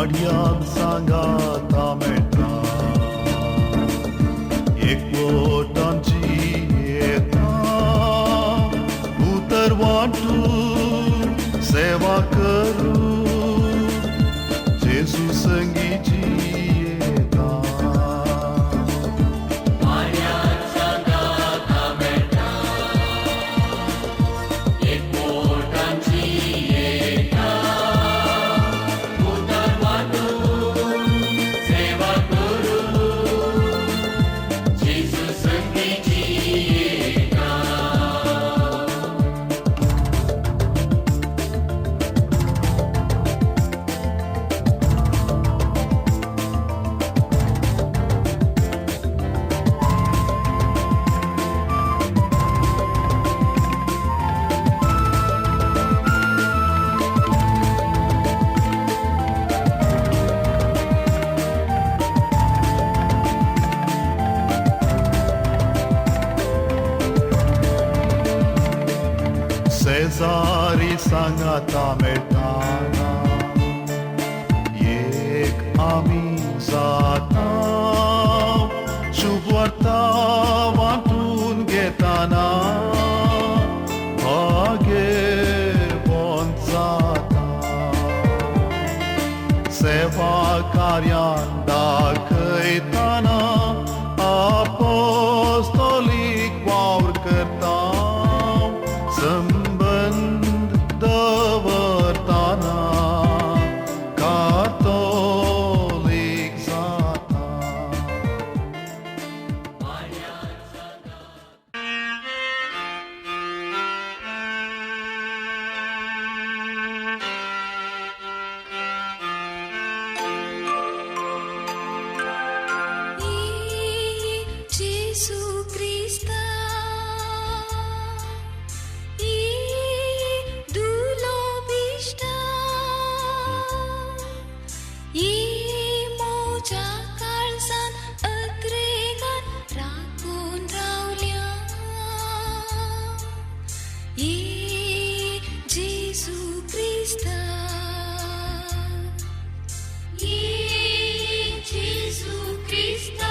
मोठ्यान सांगाता मेळटा एकवटांची येता उतर वांटून सेवा करू जेसू संगीची येता शेजारी सांगाता मेळटाना एक आमी जाता शुभ वार्ता वांटून घेताना भाग्यवान जाता सेवा कार्यान दाखयताना अपोस्तोलीक वावर करता संबंध दवरताना कातोलीक जाता Jesu Krista dulo bishta moja kalsan atregan rakun raulya Jesu Krista Jesu Krista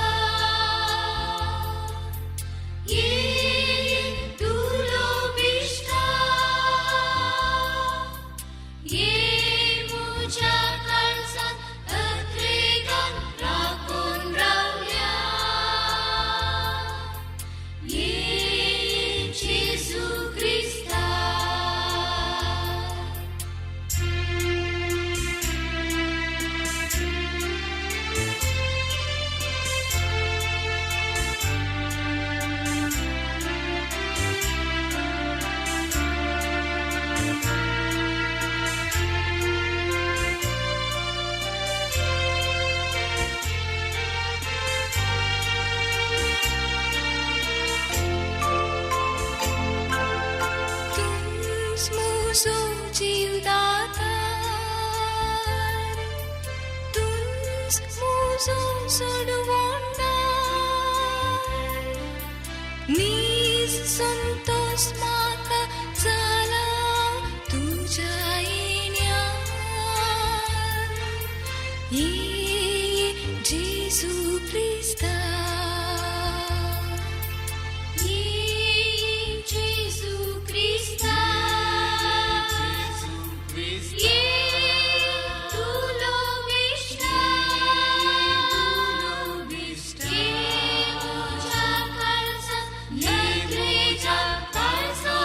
Santosh माका जाला तुझ्या येण्यार जेसू ख्रिस्ता जेसू ख्रिस्ता Kalsan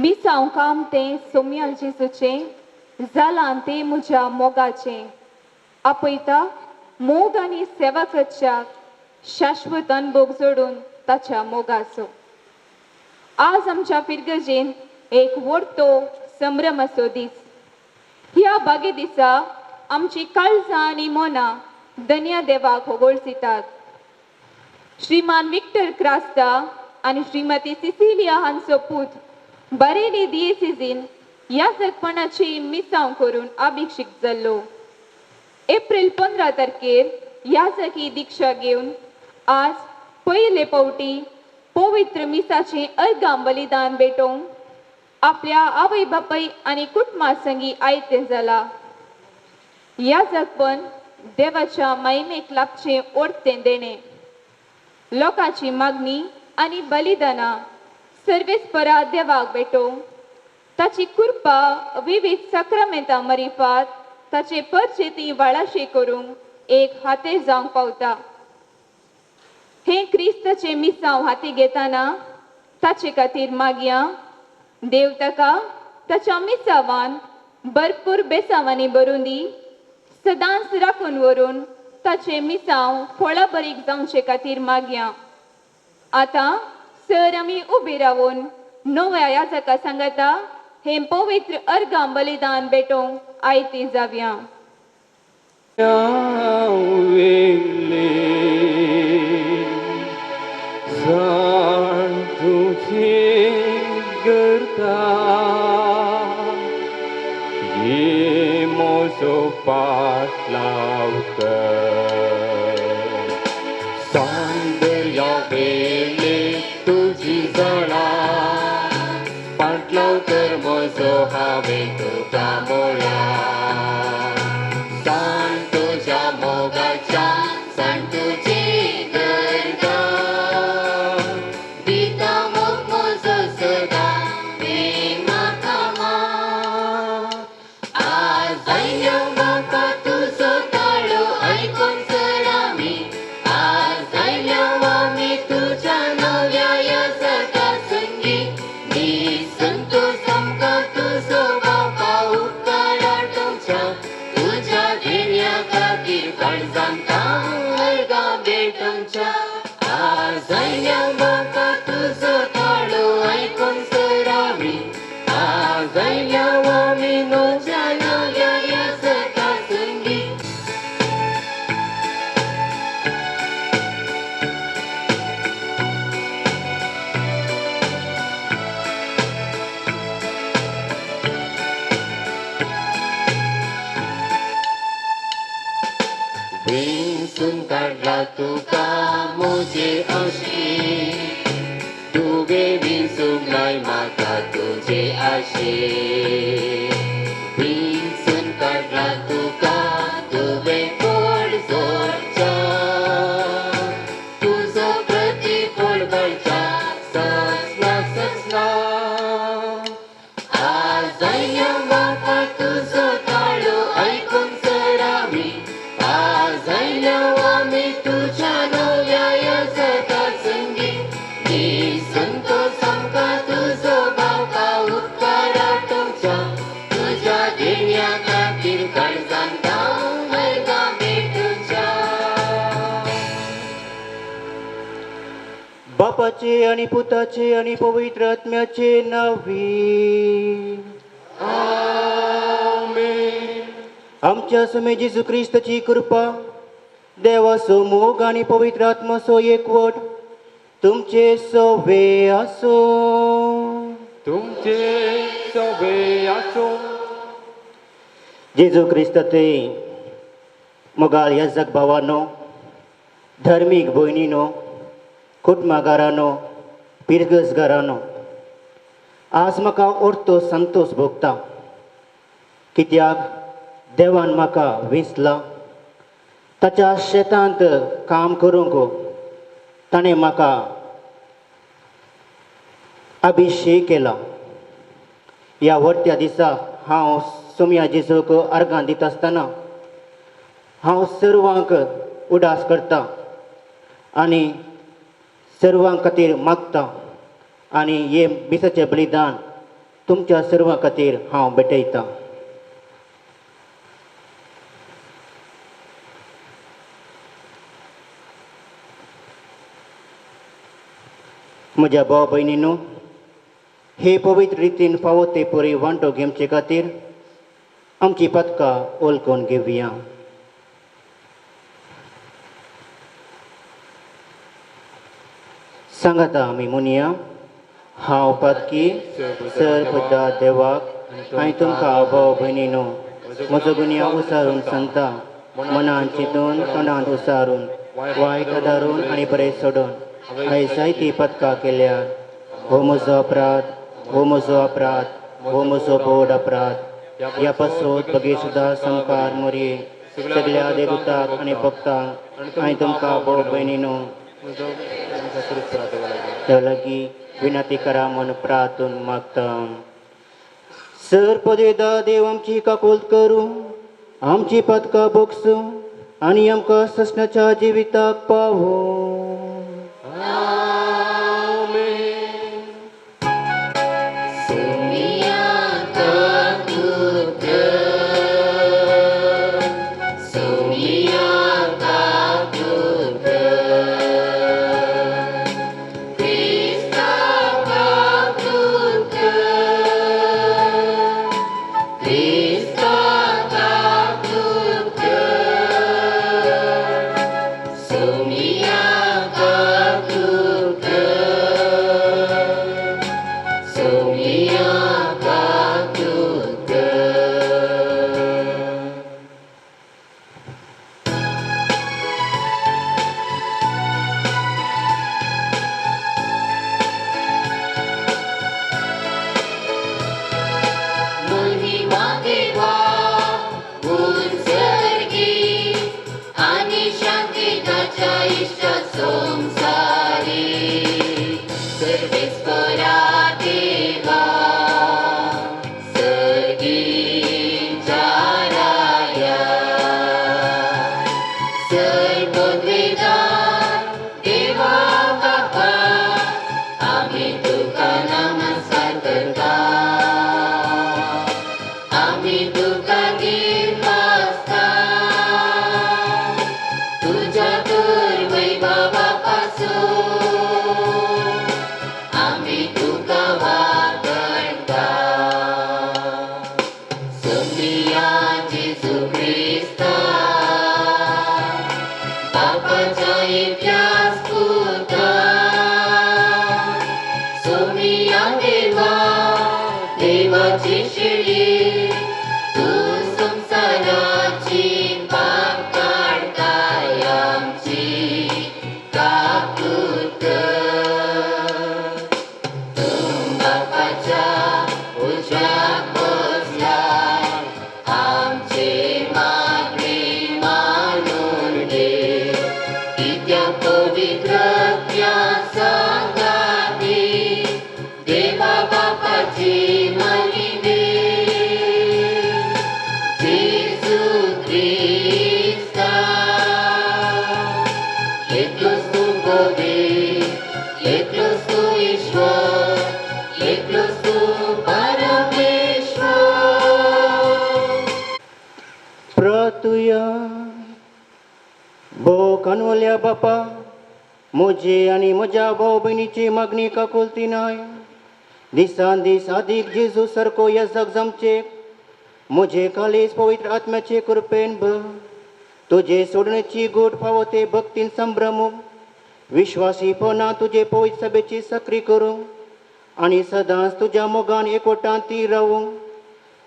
मिसांव काम तें सोम्या जेजूचें जालां तें म्हज्या मोगाचें आपयता मोग आनी सेवा करच्याक शाश्वत अनुभव जोडून ताच्या मोगाचो आज आमच्या पिरगजेन एक व्हडतो संभ्रमाचो दीस ह्या बागे दिसा आमची काळजां आनी मोना धन्या देवाक होगोळसितात श्रीमान विक्टर क्रास्ता आनी श्रीमती सिसिलिया हांचो पूत बरेली दियेसिजीन ह्या जगपणाची मिसांव करून अभिषेक जाल्लो एप्रिल 15 तारखेर ह्या जागी दिक्षा घेवन आज पयले फावटी पवित्र मिसाचें अर्गां बलिदान भेटोवंक आपल्या आवय बापाय आनी कुटुंबा संगी आयतें जाला ह्या जगपण देवाच्या महिमेक लाभचें ओडतें देणें लोकांची मागणी आनी बलिदानां सर्वेस्परा देवाक भेटोवंक ताची कृपा विविध सक्रामेंतां मरिफात ताचे परचेती वाळाशे करूंक एक हाते जावंक पावता हे क्रिस्ताचे मिसांव हाती घेताना ताचे खातीर मागया देव ताका ताच्या मिसावान भरपूर बेसावांनी भरून दी सदांच राखून व्हरून ताचे मिसांव फळां बरीक जावचे खातीर मागया आतां सर आमी उबी रावून नव्या याजका सांगता हे पवित्र अर्गां बलिदान भेटोवंक आयती जावया तुझी जळा पाटलाव कर म्हजो हांवें तुका मोळ्या सांग तुज्या मोगाच्या सांग तुजी गरजा दिता मोग म्हजो सदा प्रेमाका आज आयलो म्हाका तुजो ताळो आयकून सर आमी आज आयलो आमी तुज्या नव्या याजका संगी नी संतोष आमकां तुजो बापा उपकार तुमच्या तुज्या देण्या खातीर काळजांता अर्गां भेटोवच्या आज आयल्या म्हाका तुजो ताळो आयकून सर आमी आज आयल्या आमी तुज्या नव्या याजका संगी विंसून काडला तुका म्हजे आशी तुगे विंसूंक लाय म्हाका तुजे आशे विंसून काडला तुका तुवें फळ जोडच्या तुजो प्रतिफळ घडच्या ससना ससना आज आयल्या म्हाका तुजो ताळो आयकून सर आमी आज आयल्या आमी तुज्या नव्या याजका संगी नी संतोष आमकां तुजो बापा उपकार तुमच्या तुज्या देण्या खातीर काळजांता अर्गां भेटुच्या बापाचे आणि पुताचे आणि पवित्र आत्म्याचे नावी आमच्या समे जेजू ख्रिस्ताची कृपा देवाचो मोग आणि पवित्र आत्माचो एकवट तुमचे सवे आसो जेजू ख्रिस्ताचे मोगाळ याजक भावानो धर्मीक भयणीनो कुटुंबागारानो पिरगसगारानो आज म्हाका ओर्तो संतोष भोगता कित्याक देवान म्हाका वेंचला ताच्या शेतांत काम करूंक ताणें म्हाका अभिशेक केला ह्या व्हडट्या दिसा हांव सोम्या जेजूक अर्गां दिता आसतना हांव सर्वांक उदास करता आनी सर्वां खातीर मागता आनी हे मिसाचें बलिदान तुमच्या सर्वां खातीर हांव भेटयतां. म्हज्या भाव भयणींनो, हे पवित्र रितीन फावो ते परी वांटो घेवचे खातीर आमची पदकां ओळखून घेवया. सांगाता आमी म्हणया, हांव पदकी सर्वदा देवाक आनी तुमकां भाव भयणींनो म्हजो गुन्यांव उसारून सांगता, मनान चिंतून तोंडांत उसारून वायट आदारून आनी बरें सोडून हांवें जायतीं पदकां केल्यार हो म्हजो अपराध, हो म्हजो अपराध, हो म्हजो बोड अपराध. ह्या पासून बगे सुद्दां संकार मोरये सगळ्या देगुताक आनी भक्तांक आनी तुमकां भाव भयणींनो त्या लागीं विनंती करा म्हूण प्रार्थून मागता. सर पदवेदा देव आमची काकोल करूं, आमची पदकां भोगसूं आनी आमकां ससनाच्या जिविताक पावो. भो कानवल्या बापा, म्हजे आनी म्हज्या भाव भयणीची मागणी काकुलती नाय. दिसान दीस आदीक जेजू सारको येजक जमचे म्हजे कालीस पवित्र आत्म्याचे कृपेन भर. तुजे सोडणेची गोड फावो ते भक्तीन संभ्रमू, विश्वासीपणा तुजे पवित्र सभेची सक्री करूं आनी सदांच तुज्या मोगान एकवटान ती रावूं.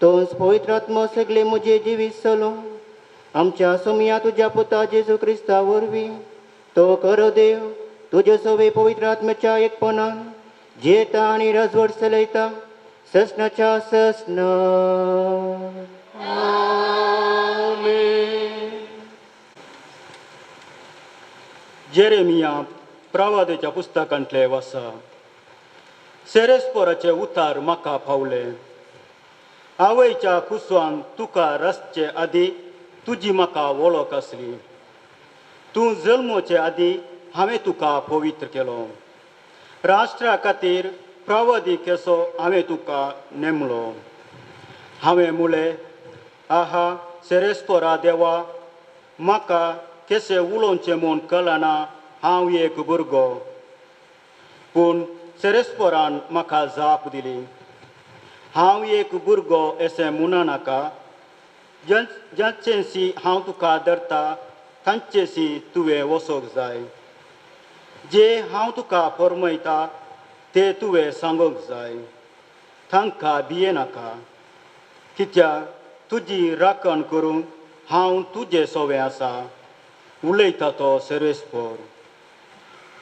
तोच पवित्र आत्मो सगळे म्हजे जिवीत चलूं. आमच्या सोमया तुज्या पुता जेजू क्रिस्ता वरवीं तो कर देव तुजे सवे पवित्र आत्म्याच्या एकपणान जेता आनी राजवट चलयता ससनाच्या ससन. जेरेमिया प्रवादेच्या पुस्तकांतले वासा. सेरेस्पोराचे उतार म्हाका फावले. आवयच्या कुसवान तुका रसचे आदी तुजी म्हाका वळख आसली. तूं जल्मोचे आदी हांवें तुका पवित्र केलो. राष्ट्रा खातीर प्रवादी केसो हांवें तुका नेमलो हांवें म्हळें आहा सेरेस्पोरा देवा म्हाका केसे उलोवचें म्हूण कळना हांव एक भुरगो पूण सेरेस्पोरान म्हाका जाप दिली हांव एक भुरगो अशें म्हणनाका ज्यांचेशी हांव तुका धरता तांचेशी तुवें वचोंक जाय जे हांव तुका फरमयता ते तुवें सांगूंक जाय तांकां भियेनाका कित्याक तुजी राखण करूंक हांव तुजे सोवें आसा उलयता तो सेरेस्पोर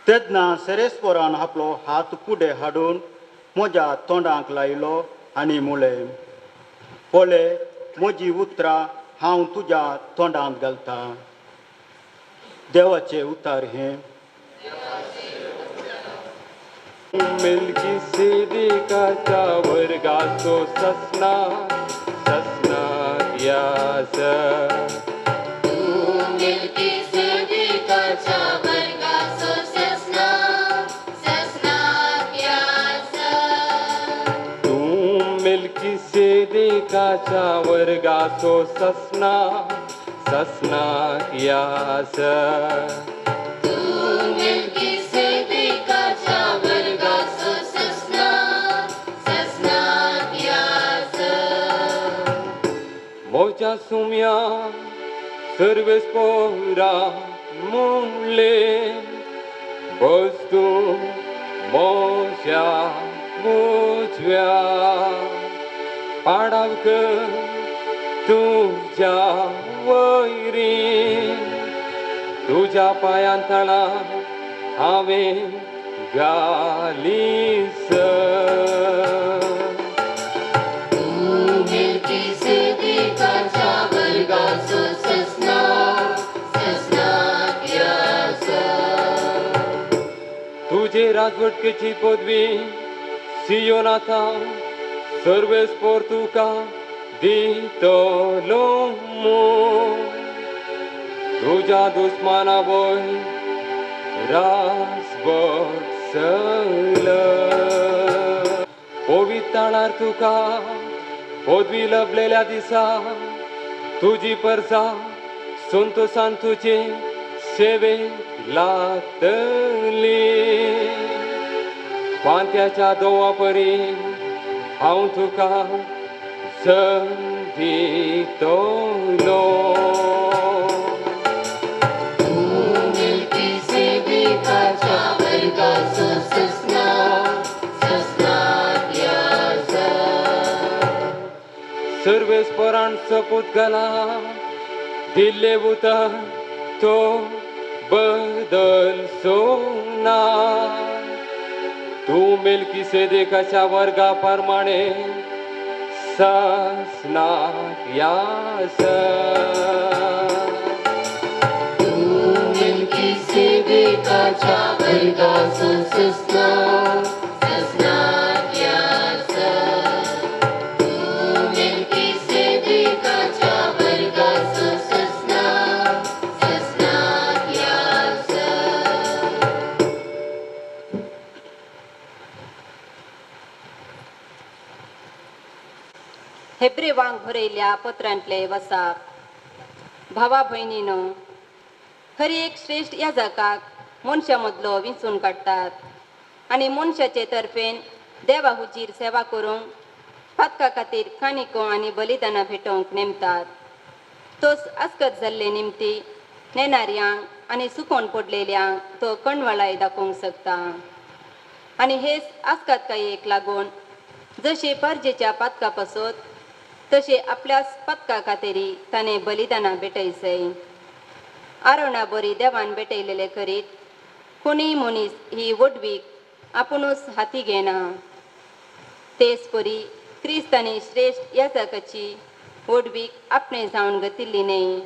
तेन्ना सेरेस्पोरान आपलो हात फुडें हाडून म्हज्या तोंडाक लायलो आनी म्हळें पळय म्हजी उतरां हांव तुज्या तोंडांत घालता देवाचें उतर हें मेल्किसेदेकाचा वर्गाचो ससना यास मेल्किसेदेकाच्या वर्गाचो ससना यास तूं मेल्किसेदेकाच्या वर्गाचो ससना यास मेल्किसेदेकाच्या वर्गाचो ससना यास मोच्या सुम्या सर्वेस्पोरा म्हणले बस तूं मोच्या उजव्या पाडावक तुज्या वैरी तुज्या पांयांतळा हांवें घालीस मेल्किसेदेकाच्या वर्गाचो ससना यास तुजे राजवटकेची पदवी सियोनाता सर्वेस्पोर तुका दितलो तुज्या दुस्माना वय रासबसल पवित्राणार तुका पदवी लभलेल्या दिसा तुजी परसा संतोषान तुजे सेवेक लागतली पांत्याच्या दोवा परी हांव तुका संदितलो मेल्किसेदेकाच्या वर्गाचो ससना यास सर्वेस्परान सपूत घाला दिल्ले उतर तो बदल सोना तूं मेल्किसेदेकाच्या वर्गा प्रमाणे ससनाक यास मेल्किसेदेकाच्या वर्गाचो ससना यास मेल्किसेदेकाच्या वर्गाचो ससना यास हेब्रेवांक बरयल्या पत्रांतले वसाप भावा भयणीनो खरी एक श्रेष्ठ याजकाक मनशा मदलो विंचून काडटात आनी मनशाचे तर्फेन देवा हुजीर सेवा करूंक पातका खातीर कानिको आनी बलिदानां भेटोवंक नेमतात तोच आस्कत जाल्ले निमती नेणाऱ्यांक आनी सुकोवन पडलेल्यांक तो कणवळाय दाखोवंक शकता आनी हेच आस्कातकायेक लागून जशे परजेच्या पातका पासत तशे आपल्याच पत्का खातीर ताणें बलिदानां भेटयसय आरोणा बरी देवान भेटयलेले करीत कोणीय मनीस ही वडवीक आपुणूच हाती घेना तेच परी क्रिस्तांनी श्रेष्ठ याजकाची वडवीक आपणे जावन घेतिल्ली न्ही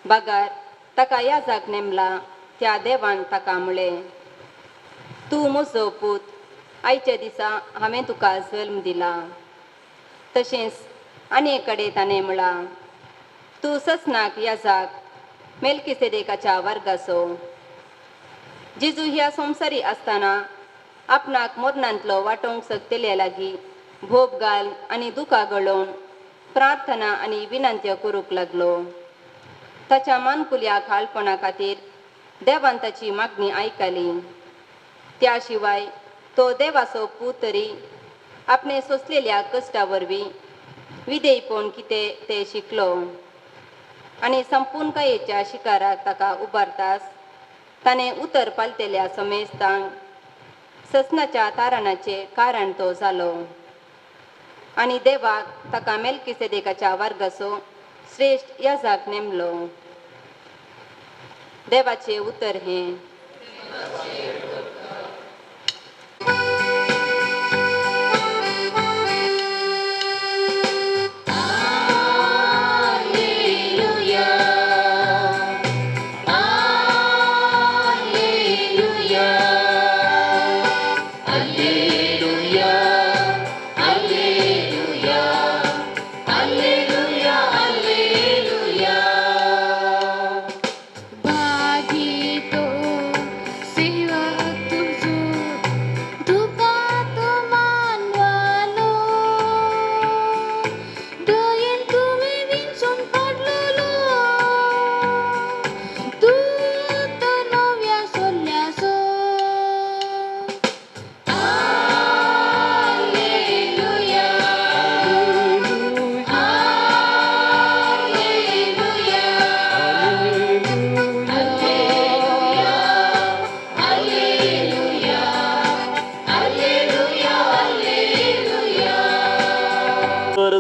बागार ताका याजक नेमला त्या देवान ताका म्हळें तूं म्हजो पूत आयच्या दिसा हांवें तुका जल्म दिला तशेंच आनी एक कडेन ताणें म्हळां तूं ससनाक याजक मेल्किसेदेकाच्या वर्गाचो जेजू ह्या संवसारी आसतना आपणाक मोरणांतलो वांटोवंक शकतले लागी भोप घाल आनी दुखां गळोवन प्रार्थना आनी विनंत्यो करूंक लागलो. ताच्या मानकुल्या खालपणा खातीर देवान ताची मागणी आयकली. त्या शिवाय तो देवाचो पूत तरी आपणे सोंसलेल्या कश्टा वरवीं विधेयपण कितें ते शिकलो आनी संपूर्णकायेच्या शिकाराक ताका उबारतास ताणें उतर पालतेल्या समेस्तांक ससनाच्या तारणाचें कारण तो जालो आनी देवाक ताका मेल्किसेदेकाच्या वर्गाचो श्रेश्ठ याजक नेमलो. देवाचें उतर हें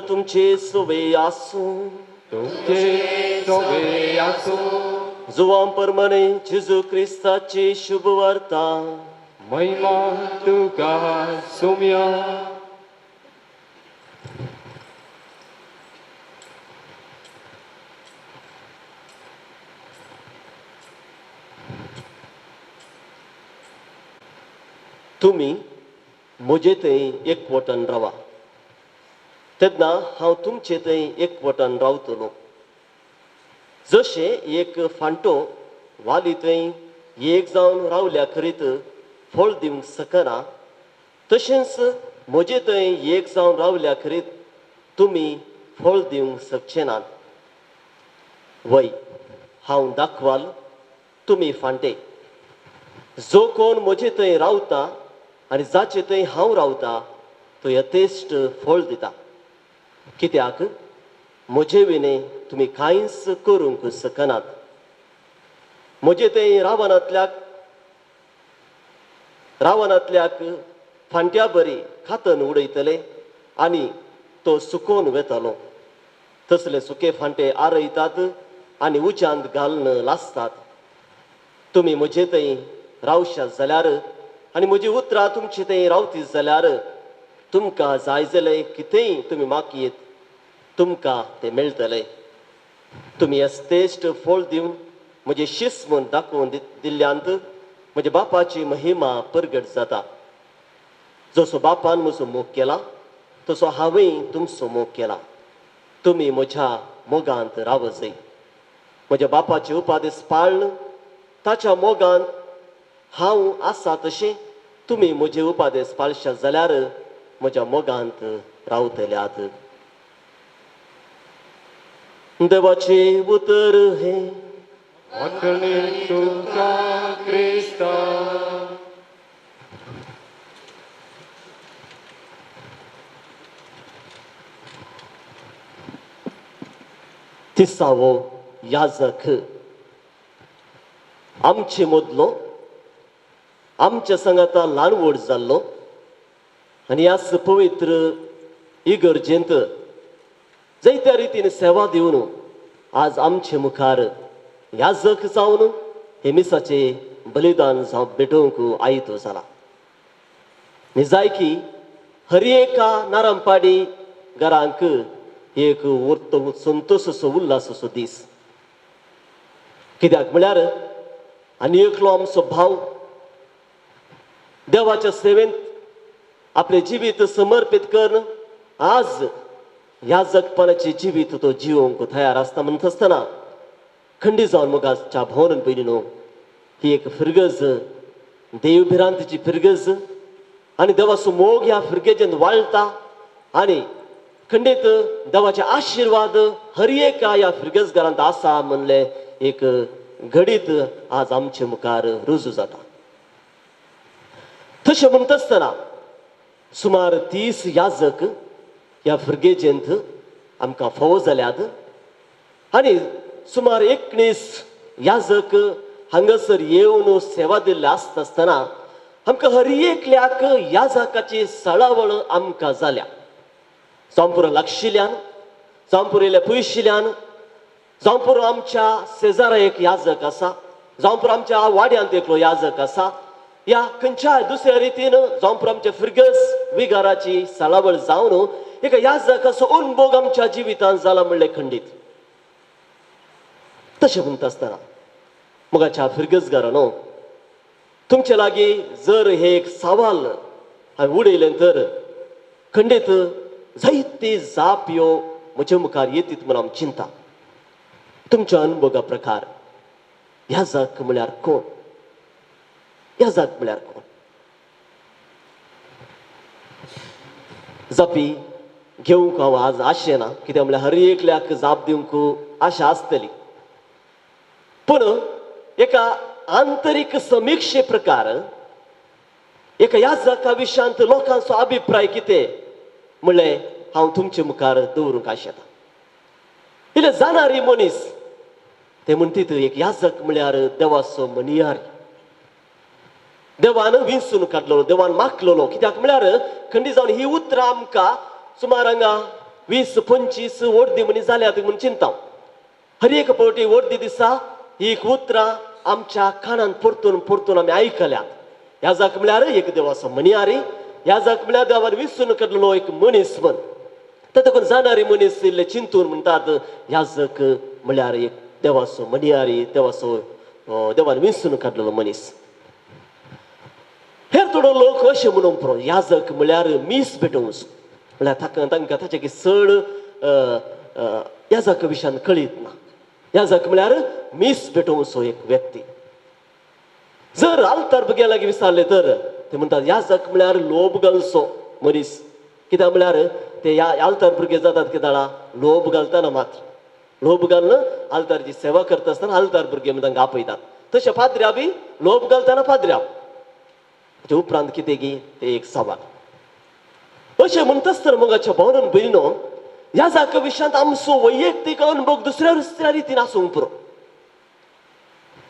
तुमचे सोबे आसूं तुमचे सोबे आसूं जुवां परमाणे जेजू क्रिस्ताची शुभ वार्ता महिमा तुका सोम्या. तुम्ही म्हजे थंय एकवटान रावा तेन्ना हांव तुमचे थंय एकवटान रावतलो. जशे एक फांटो वाली थंय एक जावन रावल्या खरीत फळ दिवंक शकना तशेंच म्हजे थंय एक जावन रावल्या खरीत तुमी फळ दिवंक शकचे नात. वय हांव दाखवाल तुमी फांटे. जो कोण म्हजे थंय रावता आनी जाचे थंय हांव रावता तो यथेश्ट फळ दिता. कित्याक म्हजे विने तुमी कांयच करूंक शकनात. म्हजे थंय रावणांतल्याक फांट्या बरी खातन उडयतले आनी तो सुकोवन वेतलो. तसले सुके फांटे आरयतात आनी उज्यांत घालन लासतात. तुमी म्हजे थंय रावशात जाल्यार आनी म्हजी उतरां तुमचे थंय रावती जाल्यार तुमकां जाय जालें कितेंय तुमी मागयेत तुमकां तें मेळटलें. तुमी यथेश्ट फळ दिवन म्हजे शिस्त म्हूण दाखोवन दिल्ल्यांत म्हज्या बापाची महिमा परगट जाता. जसो बापान म्हजो मोग केला तसो हांवें तुमचो मोग केला. तुमी म्हज्या मोगांत रावचय. म्हज्या बापाचे उपादेश पाळन ताच्या मोगांत हांव आसा तशें तुमी म्हजे उपादेश पाळशात जाल्यार म्हज्या मोगांत रावतल्यात. देवाचे उतर हें वाटणे तुका क्रिस्ता. तिसावो याजक आमचे मदलो आमच्या संगाता ल्हान व्हड जाल्लो आनी ह्या पवित्र इगर्जेंत जायत्या रितीन सेवा दिवन आज आमचे मुखार याजक जावन हे मिसाचे बलिदान जावं भेटोवंक आयतो जाला. न्ही जाय की हर एका नारांपाडी घरांक एक उरतो संतोषसो उल्हाससो दीस. कित्याक म्हळ्यार आनी एकलो आमचो भाव देवाच्या सेवेंत आपले जिवीत समर्पीत करून आज याजकपणाचे जिवीत तो जिवोवंक तयार आसता म्हणत आसतना खंडी जावन मोगाच्या भावनान पयली न्हू ही एक फिरगज देवभिरांतीची फिरगज आणि देवाचो मोग ह्या भुरगेजेंत वाळटा आणि खंडीत देवाचे आशीर्वाद हर एका ह्या भुरगेजगारांत आसा म्हणले एक घडीत आज आमचे मुखार रुजू जाता. तशें म्हणटा आसतना सुमार 30 याजक ह्या भुरगेजेंत आमकां फावो जाल्यात आनी सुमार 19 याजक हांगासर येवन सेवा दिल्ले आसता आसतना आमकां हर एकल्याक याजकाची सळावळ आमकां जाल्या. जावं पुरो लागशिल्ल्यान, जावं पुरो इल्ल्या पयशिल्ल्यान, जावं पुरो आमच्या शेजारा एक याजक आसा, जावं पुरो आमच्या वाड्यांत एकलो याजक आसा, या खंयच्याय दुसऱ्या रितीन जावं पुरो आमच्या फिरगस विगाराची सळावळ जावन एका याजकाचो अनुभव आमच्या जिवितांत जाला म्हणलें खंडीत. तशें म्हणटा आसतना मोगाच्या फिरगसगारांनो, तुमचे लागीं जर हे एक सवाल हांवें उडयलें तर खंडीत जायती जापयो म्हजे मुखार येतीत म्हणून हांव चिंता. तुमच्या अनुभवा प्रकार याजक म्हळ्यार कोण? याजक म्हळ्यार कोण? जापी घेवंक हांव आज आशेना, कित्याक म्हळ्यार हर एकल्याक जाप दिवंक आशा आसतली. पूण एका आंतरीक समीक्षे प्रकार एका याजका विशयांत लोकांचो अभिप्राय कितें म्हणलें हांव तुमचे मुखार दवरूंक आशेता. इल्ले जाणारी मनीस ते म्हणटीत एक याजक म्हळ्यार देवाचो मनियारी. देवान विंचून काडलेलो, देवान मागलेलो. कित्याक म्हळ्यार खंडी जावन ही उतरां आमकां सुमार हांगा 20-25 वर्दी मनीस जाल्यात म्हूण चिंता. हर एक फावटी वर्दी दिसा ही उतरां आमच्या कानान परतून परतून आमी आयकल्यात. याजक म्हळ्यार एक देवाचो मनियारी, याजक म्हळ्यार देवान विंचून काडलेलो एक मनीस म्हण. तातूंत जाणारी मनीस इल्ले चिंतून म्हणटात याजक म्हळ्यार एक देवाचो मनियारी, देवान विंचून काडलेलो मनीस. हेर थोडो लोक अशें म्हणून पुरो याजक म्हळ्यार मीस पेटोवंक म्हळ्यार तांकां ताचे चड याजक विशयान कळीत ना. याजक म्हळ्यार मीस पेटोवचो एक व्यक्ती. जर आल्तार भुरग्यां लागीं विचारलें तर ते म्हणटात याजक म्हळ्यार लोभ घालचो मनीस. कित्याक म्हळ्यार ते आल्तार भुरगे जातात कित्याक लोभ घालतना मात्र. लोभ घालून आल्तारची सेवा करता आसतना आल्तार भुरगे तांकां आपयतात. तशें पाद्र्या बी लोभ घालतना पाद्र्या. ताचे उपरांत कितें गी ते एक सवाल. अशें म्हणटा आसतना मोगाच्या भावनान भयणो, याजका विशयांत आमचो वैयक्तीक अनुभव दुसऱ्या रितीन आसूंक पुरो.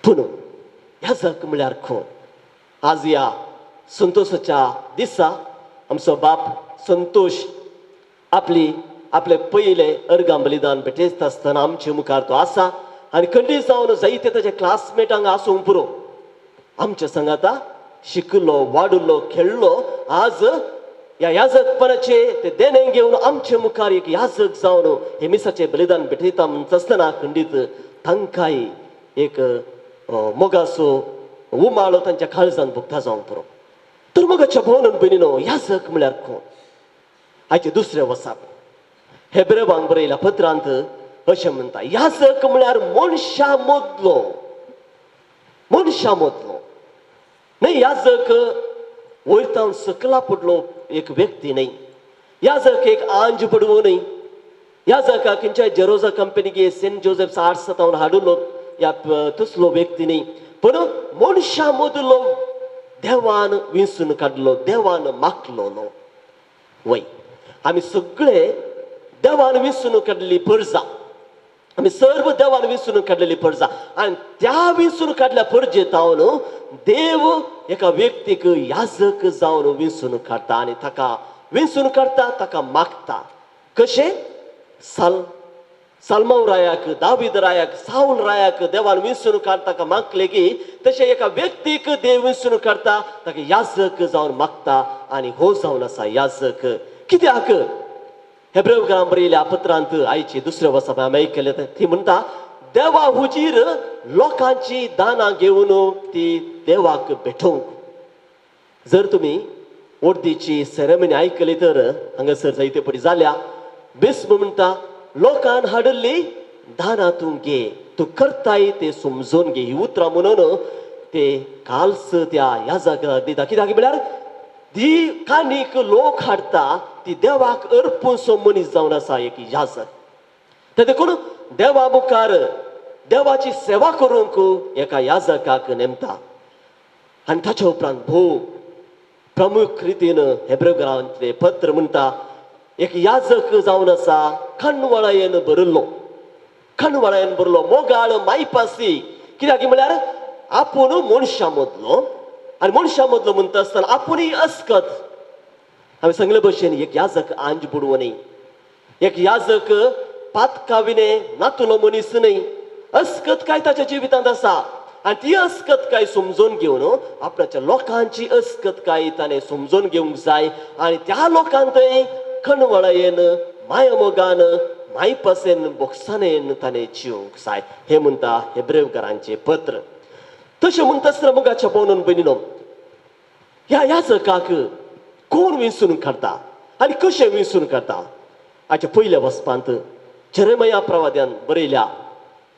पूण याजक म्हळ्यार कोण? आज ह्या संतोशाच्या दिसा आमचो बाप संतोष आपले पयले अर्गां बलिदान भेटयता आसतना आमचे मुखार तो आसा आनी खंडीत जावन जायते ताचे क्लासमेटांक आसूंक पुरो. आमच्या संगाता शिकलो, वाडलो, खेळ्ळो. आज या याजकपणाचे ते देणे घेवन आमचे मुखार एक याजक जावन हे मिसाचे बलिदान भेटयता म्हणटा आसतना खंडीत तांकांय एक मोगाचो उमाळो तांच्या काळजांत भोगता जावंक पुरो. तर मोगाच्या भोवनान भयणीनो, याजक म्हळ्यार कोण? हाचे दुसरे वसाप हेब्रेवांक बरयल्या पत्रांत अशें म्हणटा, याजक म्हळ्यार मनशा मदलो न्हय. याजक वयरतावन सकला पडलो एक व्यक्ती न्हय. याजक एक आंज पडवो न्हय. याजका खंयच्याय जेरोजा कंपनीगे सेंट जोसेफ आर्ट्सांत हाडलो या तसलो व्यक्ती न्हय. पूण मनशा मदलो देवान विंचून काडलो, देवान मागलेलो. वय आमी सगळे देवान विंचून काडलेली परजा. आमी सर्व देवान विंचून काडलेली परजा आनी त्या विंचून काडल्या परजेत हांव देव एका व्यक्तीक याजक जावन विंचून काडटा आनी ताका विंचून काडटा, ताका मागता. कशें? साल्माव रायाक, दावीद रायाक, साऊल रायाक देवान विंचून काडटा, ताका मागले की तशें एका व्यक्तीक देव विंचून काडटा, ताका याजक जावन मागता आनी हो जावन आसा याजक. कित्याक? हेब्रेवांक बरयल्या पत्रांत आयची दुसऱ्या वर्सा आमी आयकलें ती म्हणटा, देवा हुजीर लोकांची दानां घेवन ती देवाक भेटोवंक. जर तुमी वर्दीची सेरेमनी आयकली तर हांगासर जायते पडी जाल्या. बिस्म म्हणटा, लोकांन हाडली दानां तूं घे, तूं करताय ते समजून घे. ही उतरां म्हणून ते काल्स त्या याजकाक दिता. कित्याक म्हळ्यार ती कानीक लोक हाडटा ती देवाक अर्पूसो मनीस जावन आसा एक याजक. ते देखून देवा मुखार देवाची सेवा करूंक एका याजकाक नेमता. आनी ताच्या उपरांत भोव प्रमुख रितीन हेब्रेकांतले पत्र म्हणटा एक याजक जावन आसा खणवळायेन भरिल्लो. खणवळायेन भरलो मोगाळ मायपासी. कित्याक म्हळ्यार आपूण मनशां मदलो आनी मनशां मदलो म्हणटा आसतना आपुणूय अस्कत. हांवें सांगले भशेन एक याजक आंज बुडवो न्ही. एक याजक पातकाविने नातुलो मनीस न्ही. अस्कतकाय ताच्या जिवितांत आसा आनी ती अस्कतकाय समजून घेवन आपणाच्या लोकांची अस्कतकाय ताणें समजून घेवंक जाय आनी त्या लोकांतय खणवळायेन मायमोगान मायपासेन बोगसाणेन ताणें जिवंक जाय. हे म्हणटा हेब्रेकारांचें पत्र. तशें म्हणटा आसतना मोगाच्या भोवनून भयणीनो ह्या याजकाक कोण विंचून काडटा आनी कशें विंचून काडटा. हाच्या पयल्या वचपांत जेरेमिया प्रवाद्यान बरयल्या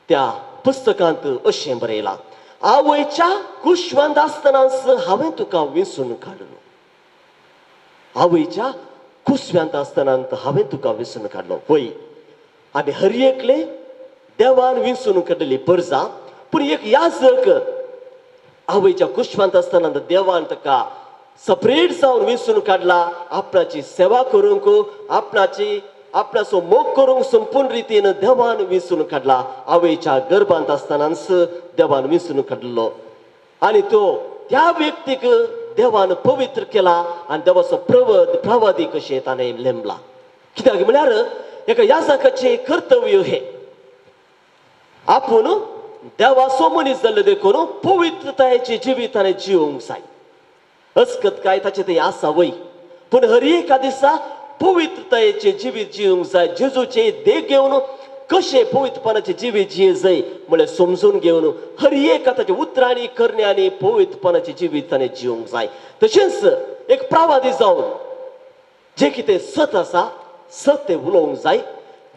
त्या पुस्तकांत अशें बरयलां. आवयच्या कुशवांत आसतनाच हांवें तुका विंचून काडलो. आवयच्या कुसव्यांत आसतनांत हांवें तुका विंचून काडलो. पळय आमी हर एकले देवान विंचून काडलेली परजा. पूण एक याजक आवयच्या कुशवांत आसतना देवान ताका सपरेट जावन विंचून काडला. आपणाची सेवा करूंक आपणाचो मोग करूंक संपूर्ण रितीन देवान विंचून काडला. आवयच्या गर्भांत आसतनाच देवान विंचून काडलो आनी तो त्या व्यक्तीक देवान पवित्र केला आनी देवाचो प्रवादी कशें ताणें नेमला. कित्याक म्हळ्यार एका याजकाचें कर्तव्य हे आपूण देवाचो मनीस जाल्लो देखून पवित्रतायेचें जिवीत ताणें जिवंक जाय. अस्कतकाय ताचें तें आसा वय पूण हर एका दिसा पवित्रतायेचें जिवीत जिवंक जाय. जेजूचे देख घेवन कशें पवित्रपणाचें जिवीत जिये जाय म्हळ्यार समजून घेवन हर एका ताच्या उतरांनी करण्यांनी पवित्रपणाचें जिवीत ताणें जिवंक जाय. तशेंच एक प्रवादी जावन जें कितें सत आसा सत तें उलोवंक जाय.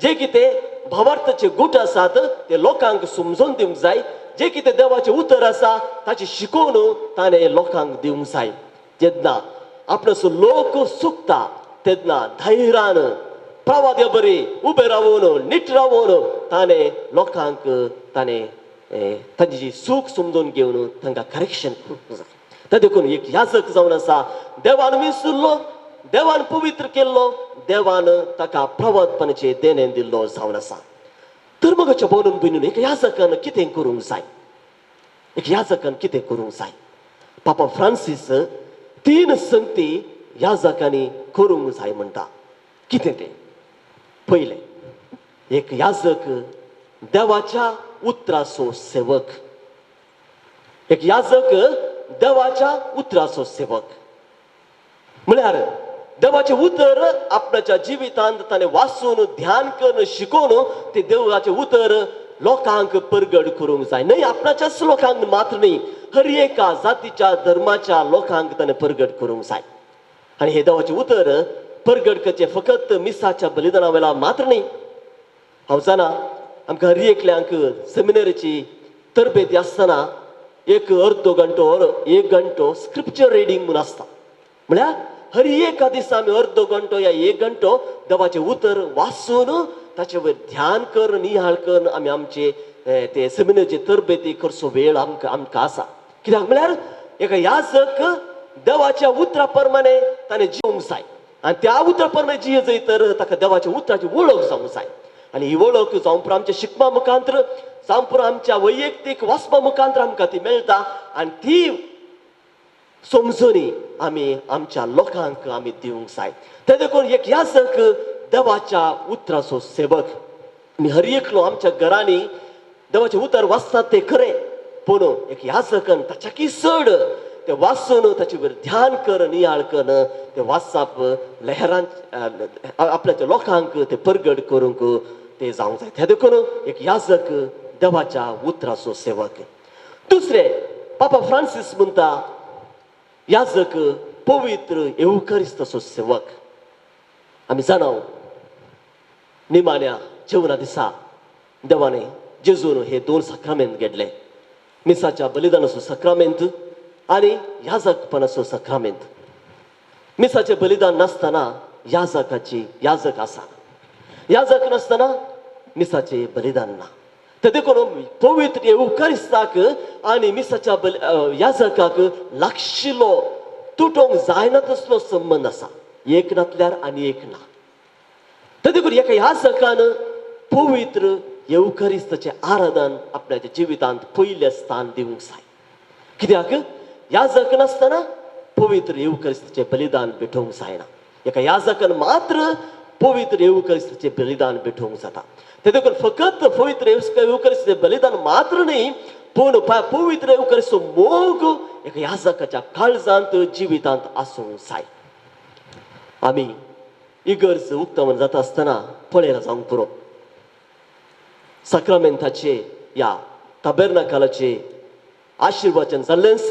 जें कितें भावार्थाचे गूट आसात ते लोकांक समजून दिवंक जाय. जें कितें देवाचें उतर आसा ताची शिकोवन ताणें लोकांक दिवंक जाय. जेन्ना आपणाचो लोक चुकता तेन्ना धैर्यान प्रवाद्या बरी उबे रावून नीट रावून ताणें लोकांक तांची सूख समजून घेवन तांकां करेक्शन करूंक जाय. ते देखून एक याजक जावन आसा देवान विंचुल्लो देवान पवित्र केल्लो देवान ताका प्रवादपणाचें देणें दिल्लो जावन आसा. तर मोगाच्या भोवनून भयणीनो एक याजकान कितें करूंक जाय. एक याजकान कितें करूंक जाय. पापा फ्रांसीस 3 संगती याजकांनी करूंक जाय म्हणटा. कितें तें पयलें एक याजक देवाच्या उतराचो सेवक. एक याजक देवाच्या उतराचो सेवक म्हळ्यार देवाचें उतर आपणाच्या जिवितांत ताणें वाचून ध्यान करून शिकोवन तें देवाचें उतर लोकांक परगट करूंक जाय. न्हय आपणाच्याच लोकांक मात्र न्ही हर एका जातीच्या धर्माच्या लोकांक ताणें परगट करूंक जाय. आनी हे देवाचें उतर परगट करचें फकत मिसाच्या बलिदाना वेळार मात्र न्ही. हांव जाणा आमकां हर एकल्यांक सेमिनरीची तरबेती आसतना एक अर्दो घंटो और 1 घंटो स्क्रिप्चर रिडींग म्हूण आसता. म्हळ्यार हर एका दिसा आमी अर्दो घंटो या 1 घंटो देवाचें उतर वाचून ताचे वयर ध्यान कर नियाळ कर आमी आमचे ते सेमिनरीची तरबेती करचो वेळ आमकां आसा. कित्याक म्हळ्यार एका याजक देवाच्या उतरा प्रमाणे ताणें जिवंक जाय आनी त्या उतरा प्रमाणे जिये जय तर ताका देवाच्या उतराची वळख जावंक जाय. आनी ही वळख जावं पुरो आमच्या शिकपा मुखांतर जावं पुरो आमच्या वैयक्तीक वचपा मुखांतर आमकां ती मेळटा आनी ती समजुनी आमी आमच्या लोकांक आमी दिवंक जाय. ते देखून एक याजक देवाच्या उतराचो सेवक. आमी हर एकलो आमच्या घरांनी देवाचें उतर वाचतात ते खरें पूण एक याजकान ताच्याकी चड ते वाचून ताचे वयर ध्यान कर नियाळ कर ते वाचप लहरां आपल्या लोकांक ते परगट करूंक ते जावंक जाय. ते देखून एक याजक देवाच्या उतराचो सेवक. दुसरे पापा फ्रांसीस म्हणटा याजक पवित्र एवकारिस्ताचो सेवक. आमी जाणाव निमाण्या जेवणा दिसा देवाने जेजून हे 2 सक्रामेंत घेतले. मिसाच्या बलिदानाचो सक्रामेंत आनी याजकपणाचो सक्रामेंत. मिसाचे बलिदान नासतना याजक आसा, याजक नासतना मिसाचे बलिदान ना. ते देखून पवित्र येवकारिस्ताक आनी मिसाच्या याजकाक लागशिल्लो तुटोंक जायना तसलो संबंध आसा. एक नातल्यार आनी एक ना. ते देखून एका याजकान पवित्र येवकारिस्ताचे आराधन आपल्याच्या जिवितांत पयले स्थान दिवंक जाय. कित्याक याजक नासतना पवित्र येवकारिस्ताचे बलिदान भेटोवंक जायना. एका याजकान मात्र पवित्र येवकारिस्ताचे बलिदान भेटोवंक जाता. ते देखून फकत पवित्र येवकारिस्ताचे बलिदान मात्र न्ही, पूण पवित्र येवकारिस्ताचो मोग एका याजकाच्या काळजांत जिवितांत आसूंक जाय. आमी इगर्ज उक्तावण जाता आसतना पळयला जावंक पुरो. सक्रामेंताचे या ताबेर्नाकालाचे आशिर्वाचन जाल्लेंच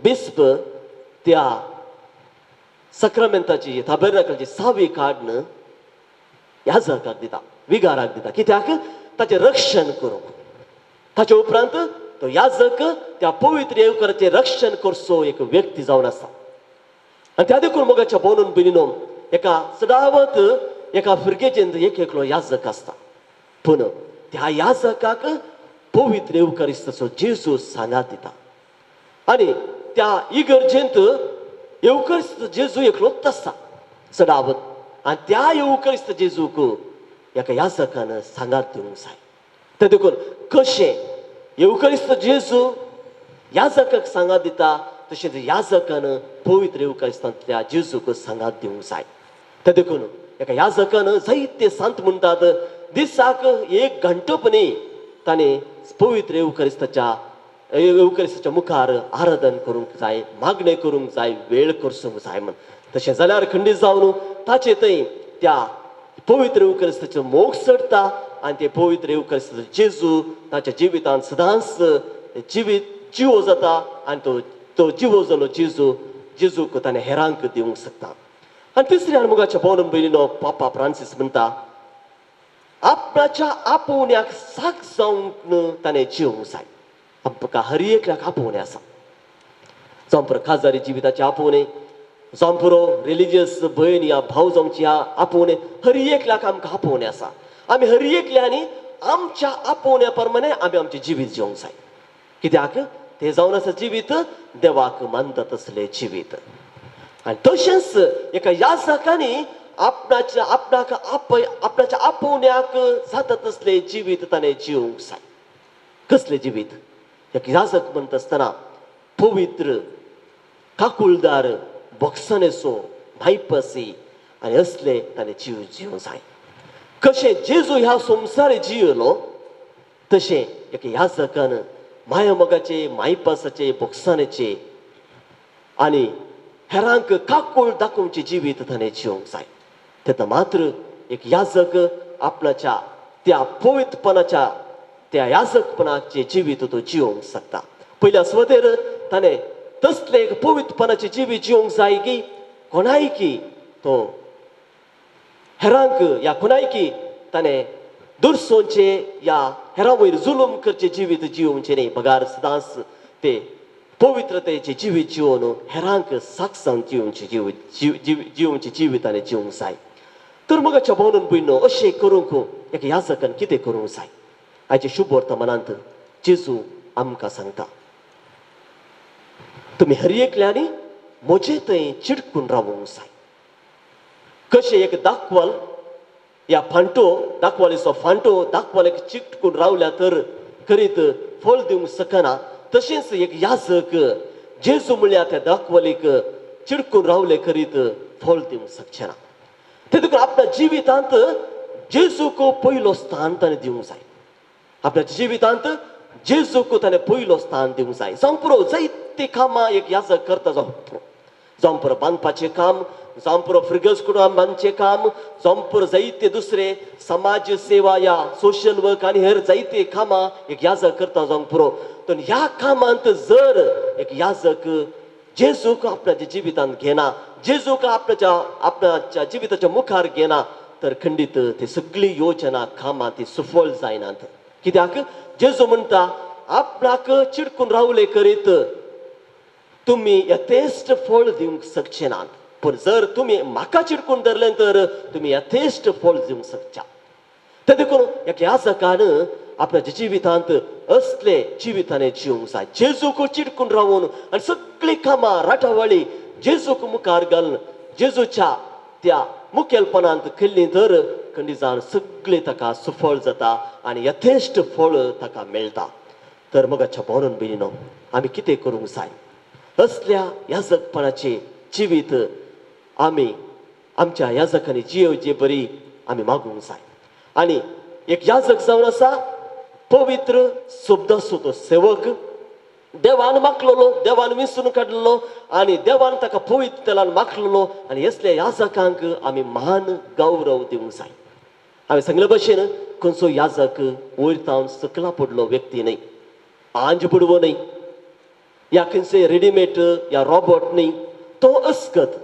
बिस्प त्या सक्रामेंताची ताबेर्नाकालाची सावी काडन याजकाक दिता, विगाराक दिता. कित्याक ताचें रक्षण करूंक. ताचे उपरांत तो याजक त्या पवित्र येवकाराचें रक्षण करचो एक व्यक्ती जावन आसा. आनी त्या देखून मोगाच्या बोनून बिनिनो एका सदावत एका फिरकेचेर एक एकलो याजक आसता. पूण त्या याजकाक पवित्र येवकारिस्ताचो जेजू सांगात दिता. आनी त्या इगर्जेंत येवकारिस्त जेजू एकलोच आसा सदावत. आनी त्या येवकारिस्त जेजूक एका याजकान सांगात दिवंक जाय. ते देखून कशें येवकारिस्त जेजू याजकाक सांगात दिता, तशेंच याजकान पवित्र येवकारिस्तांतल्या जेजूक सांगात दिवंक जाय. ते देखून एका याजकान जायते सांत म्हणटात दिसाक 1 घंटोपणी ताणें पवित्र येवकारिस्ताच्या मुखार आराधन करूंक जाय, मागणें करूंक जाय, वेळ करसूंक जाय म्हण. तशें जाल्यार खंडीत जावन ताचे थंय त्या पवित्र येवकारिस्ताचो मोग चडटा आनी ते पवित्र येवकारिस्ताचो जेजू ताच्या जिवितांत सदांच जिवो जाता. आनी तो जिवो जालो जेजूक ताणें हेरांक दिवंक शकता. आनी तिसऱ्या मोगाच्या बोनून पयलीं पापा फ्रांसीस म्हणटा आपणाच्या आपोवण्याक साक जावंक ताणें जिवंक जाय. आमकां हर एकल्याक आपोवणें आसा. जावं पुरो खाजारी जिविताचें आपोवणें, जावं पुरो रिलिजियस भयण या भाव जावंची आपोवणें, हर एकल्याक आमकां आपोवणें आसा. आमी हर एकल्यांनी आमच्या आपोवण्या प्रमाणे आमी आमचें जिवीत जिवंक जाय. कित्याक तें जावन आसा जिवीत देवाक मानता तसलें जिवीत. आनी तशेंच एका याजकांनी आपणाच्या आपोवण्याक जाता तसलें जिवीत ताणें जिवंक जाय. कसलें जिवीत? एक याजक म्हणटा आसतना पवित्र, काकुळदार, बोगसणेचो, मायपासी आनी असले ताणें जीव जिवंक जाय. कशें जेजू ह्या संवसार जियेलो तशें एक याजकान मायमोगाचे, मायपासाचे, बोगसणेचे आनी हेरांक काकूळ दाखोवचें जिवीत ताणें जिवंक जाय. तेन्ना मात्र एक याजक आपणाच्या त्या पवित्रपणाच्या त्या याजकपणाचे जिवीत तो जिवंक शकता. पयल्या सुवातेर ताणें तसलें एक पवित्रपणाचें जिवीत जिवंक जाय की कोणायकी तो हेरांक या कोणायकी ताणें दुरसोंचे या हेरां वयर जुलूम करचें जिवीत जिवोवचें न्ही. बगार सदांच ते पवित्रतेचें जिवीत जिवन हेरांक साक्षांत जिवोवचें जिवीत ताणें जिवंक जाय. तर मोगाच्या बोनून पयलीं अशें करूंक एक याजकान कितें करूंक जाय? आयचे शुभ वर्तमानांत जेजू आमकां सांगता तुमी हर एकल्यांनी म्हजे थंय चिडकून रावूंक जाय. कशें एक दाखवाल या दाखवालीचो फांटो दाखवालेक चिटकून रावल्या तर करीत फळ दिवंक शकना, तशेंच एक याजक जेजू म्हणल्यार त्या दाखवालीक चिडकून रावले करीत फळ दिवंक शकचेना. ते देखून आपल्या जिवितांत जेजूक पयलो स्थान ताणें दिवंक जाय. आपल्या जिवितांत जेजूक ताणें पयलो स्थान दिवंक जाय. जावं पुरो जायते कामां एक याजक करता, जावं पुरो बांदपाचें काम, जावं पुरो फ्रिगस कुडून बांदचें काम, जावं पुरो जायते दुसरे समाज सेवा या सोशल वर्क आनी हेर जायते कामां एक याजक करता जावं पुरो. पण ह्या कामांत जर एक याजक जेजूक आपल्या जिवितांत घेना, जेजूक आपणाच्या जिविताच्या मुखार घेना, तर खंडीत ती सगळी योजना कामां ती सफळ जायनात. कित्याक जेजू म्हणटा आपणाक चिडकून रावले करीत तुम्ही यथेस्ट फळ दिवंक शकचे नात. पण जर तुम्ही म्हाका चिडकून धरले तर तुम्ही यथेष्ट फळ दिवंक शकता ते देखून एक याजकान आपल्या जिवितांत असले जिविताने जिवंक जाय जेजूक चिडकून रावून आणि सगळी कामां राटावळी जेजूक मुखार घालून जेजूच्या त्या मुखेलपणांत केल्ली तर खंडिजान सगळे ताका सुफळ जाता आणि यथेष्ट फळ ताका मेळटा तर मोगाच्या भोवरून बिनो आमी कितें करूंक जाय असल्या याजकपणाचे जिवीत आमी आमच्या याजकांनी जियोवची बरी आमी मागूंक जाय आणि एक याजक जावन आसा पवित्र शब्दाचो तो सेवक देवान मागलेलो देवान विंचून काडलेलो आणि देवान ताका पवित्र तेलान मागलेलो आणि असल्या याजकांक आमी महान गौरव दिवंक जाय हांवें सांगले भशेन खंयचो याजक वयर तावन सकला पडलो व्यक्ती न्हय आंज बुडवो न्हय या खंयचे रेडीमेड या रॉबोट न्हय तो अस्कत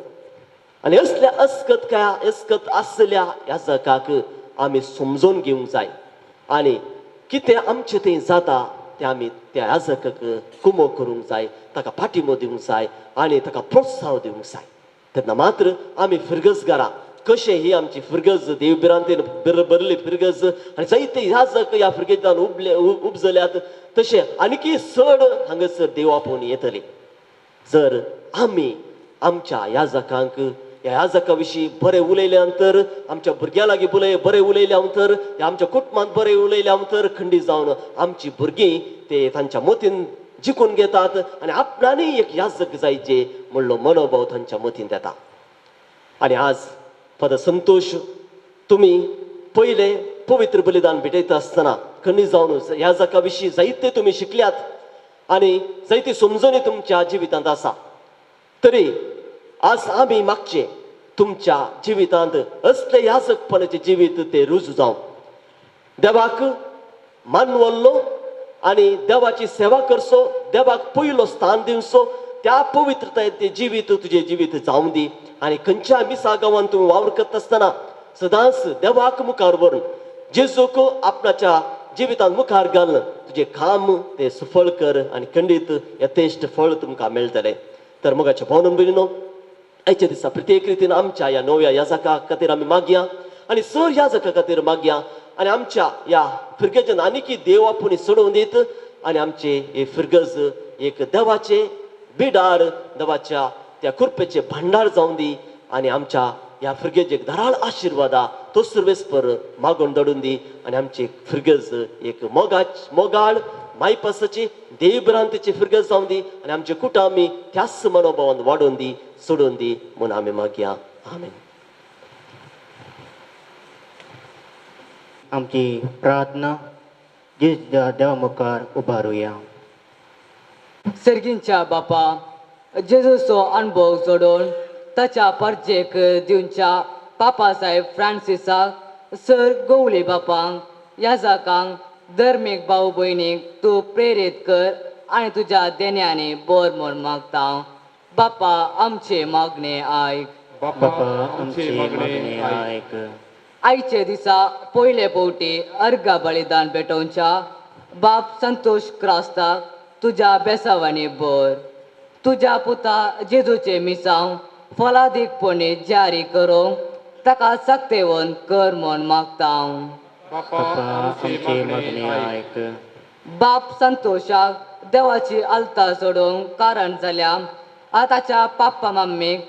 आणि असल्या अस्कत आसल्या याजकाक आमी समजून घेवंक जाय आणि कितें आमचें तें जाता तें आमी त्या याजकाक कुमो करूंक जाय ताका पाठिंबो दिवंक जाय आणि ताका प्रोत्साह दिवंक जाय तेन्ना मात्र आमी फिरगजगारां कशें ही आमची फिरगज देवबिरांतेन बरली फिरगज आणि जायते याजक ह्या फिरगेजान उपजल्यात तशें आनीकी चड हांगासर देवा पळोवन येतले जर आमी आमच्या याजकांक ह्या याजका विशीं बरें उलयल्या नंतर आमच्या भुरग्यां लागीं बरें उलयल्या नंतर आमच्या कुटुंबांत बरें उलयल्या नंतर खंडी जावन आमची भुरगीं ते तांच्या मतीन जिखून घेतात आनी आपणानय एक याजक जायचे म्हणलो मनोभाव तांच्या मतीन येता आनी आज फादर संतोष तुम्ही पहिले पवित्र बलिदान भेटयता आसतना खंडी जावन याजका विशीं जायते तुम्ही शिकल्यात आनी जायती समजणी तुमच्या जिवितांत आसा तरी आज आमी मागचे तुमच्या जिवितांत असले याजकपणाचे जिवीत ते रुजू जावं देवाक मानवल्लो आणि देवाची सेवा करचो देवाक पयलो स्थान दिवचो त्या पवित्रतायेन ते जिवीत तुझे जिवीत जावं दी आणि खंयच्या मिसा गांवांत तूं वावर करता आसतना सदांच देवाक मुखार व्हरून जेजूक आपणाच्या जिवितांत मुखार घालून तुझे काम ते सफळ कर आणि खंडीत यथेश्ट फळ तुमकां मेळटलें तर मोगाच्या भावनां भयणीनो आयच्या दिसा प्रत्येक रितीन आमच्या ह्या नव्या याजका खातीर आमी मागया आनी सर याजका खातीर मागया आनी आमच्या ह्या फिरगेच्यान आनीकी देव आपुणी सोडून दीत आनी आमचे हे फिरगज एक देवाचे बिडार देवाच्या त्या कृपेचे भांडार जावन दी आनी आमच्या ह्या फिरगेजेक धाराळ आशिर्वादा तो सर्वेस्पर मागून दडून दी आनी आमची फिरगज एक मोगाळ मायपासाची देवभ्रांतीची फिरगज जावन दी आनी आमचे कुटामी त्याच मनोभावान वाडोवन दी सोडून दी म्हूण आमी मागया आमेन आमची प्रार्थना देवा मुखार उबारुया सर्गींच्या बापा जेजूचो अनुभव जोडून ताच्या परजेक दिवच्या पापासाहेब फ्रांसिसाक सर गवले बापांक याजकांक धर्मीक भाऊ भयणीक तूं प्रेरीत कर आनी तुज्या देण्याने बोर म्हूण मागता बापा आमचे मागणे आयक बापा आमचे मागणे आयक आयचे दिसा पयले फावटी अर्घ बलिदान भेटोवच्या बाप संतोष क्रास्ताक तुज्या बेसावांनी बोर तुज्या पुता जेजूचे मिसांव फलादीकपणी जारी करूंक ताका सक्तेवन कर म्हूण मागता बापा आमचे मागणे आयक बाप संतोषाक देवाची आलता सोडूंक कारण जाल्या आतांच्या पाप्पा मम्मीक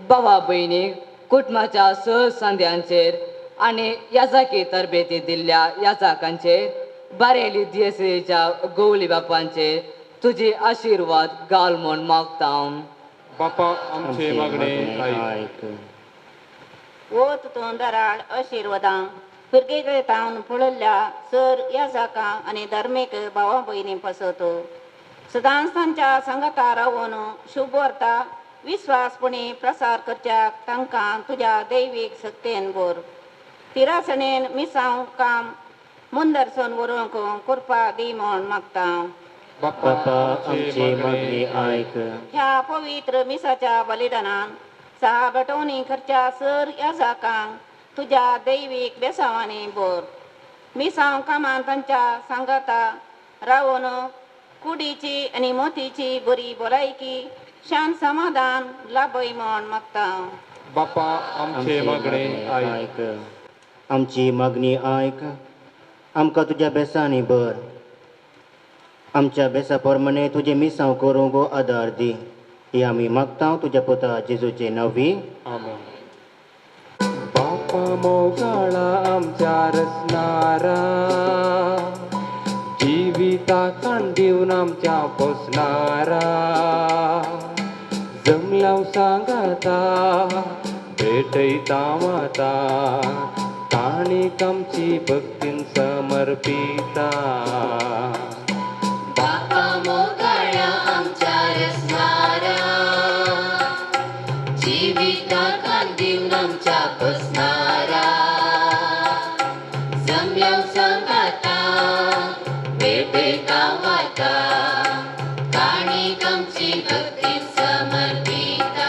भावा भयणीक कुटुंबाच्या संद्यांचेर आनी याजकी तरबेती दिल्ल्या याजकांचेर बारेली दियेसेच्या गवली बापांचेर तुजी आशिर्वाद घाल म्हूण मागता बापा आमचे मागणे आयक वत तूं दराळ आशिर्वादां भुरगे तावन पळयल्ल्या सर याजका आनी धर्मीक भावा भयणी पासतो सदांच तांच्या संगता रावून शुभ वार्ता विश्वासपणी प्रसार करच्याक तांकां तुज्या दैवीक सक्तेन बोर तिरासणेन मिसांव काम मुंदरसून व्हरूंक कृपा दी म्हूण मागता बापा आमचे मागणे आयक ह्या पवित्र मिसाच्या बलिदानान सहा बटवणी खर्च्या सर याजकांक तुज्या दैवीक बेसावांनी बोर मिसांव कामान तांच्या सांगाता रावून कुडीची आणि मोतीची बरी भलायकी शांत समाधान लाभय म्हण मागता. बापा आमचे मागणे ऐक. आमची मागणी ऐक. आमकां तुज्या बेसांनी भर. आमच्या बेसा प्रमाणे तुजे मिसांव करूंक आदार दी. ही आमी मागता तुज्या पुता जेजूचे नवी. आमेन. बापा मोगाळा आमच्या रचणारा, जिविता कांदिवन आमच्या पोसणारा, जमलाव सांगाता भेटयता माता, काणीक आमची भक्तीन समर्पिता. बापा मोगाळा आमच्या रचणारा, जिविता कांदिवन आमच्या पोसणारा, जमल्याव सांगाता भेटयता माता, काणीक आमची भक्तीन समर्पिता.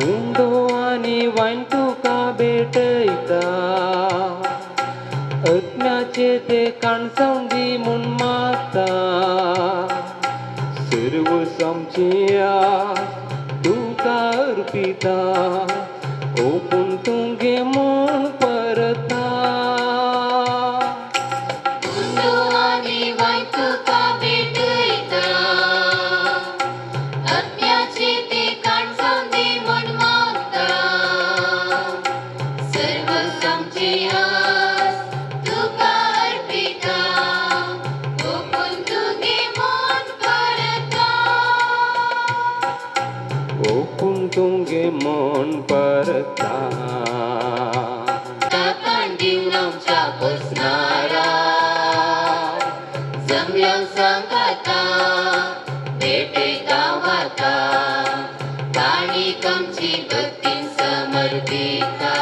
उंडो आणि वाईन तुका भेटयता, अज्ञाचे ते काणसवंदी म्हूण मागता. सर्व समचिया तुका अर्पिता, ओपून तुगे म्हूण परता. उंडो आनी वाईन तुका भेटयता, अज्ञाचे ते काणसवंदी म्हूण मागता. सर्व समची आस तुका अर्पिता, ओपून तुगे मन परता. ओपून तुगे म्हूण परता. कांदिवन आमच्या पोसणारा, जमल्याव सांगाता भेटयता माता, काणीक आमची भक्तीन समर्पिता.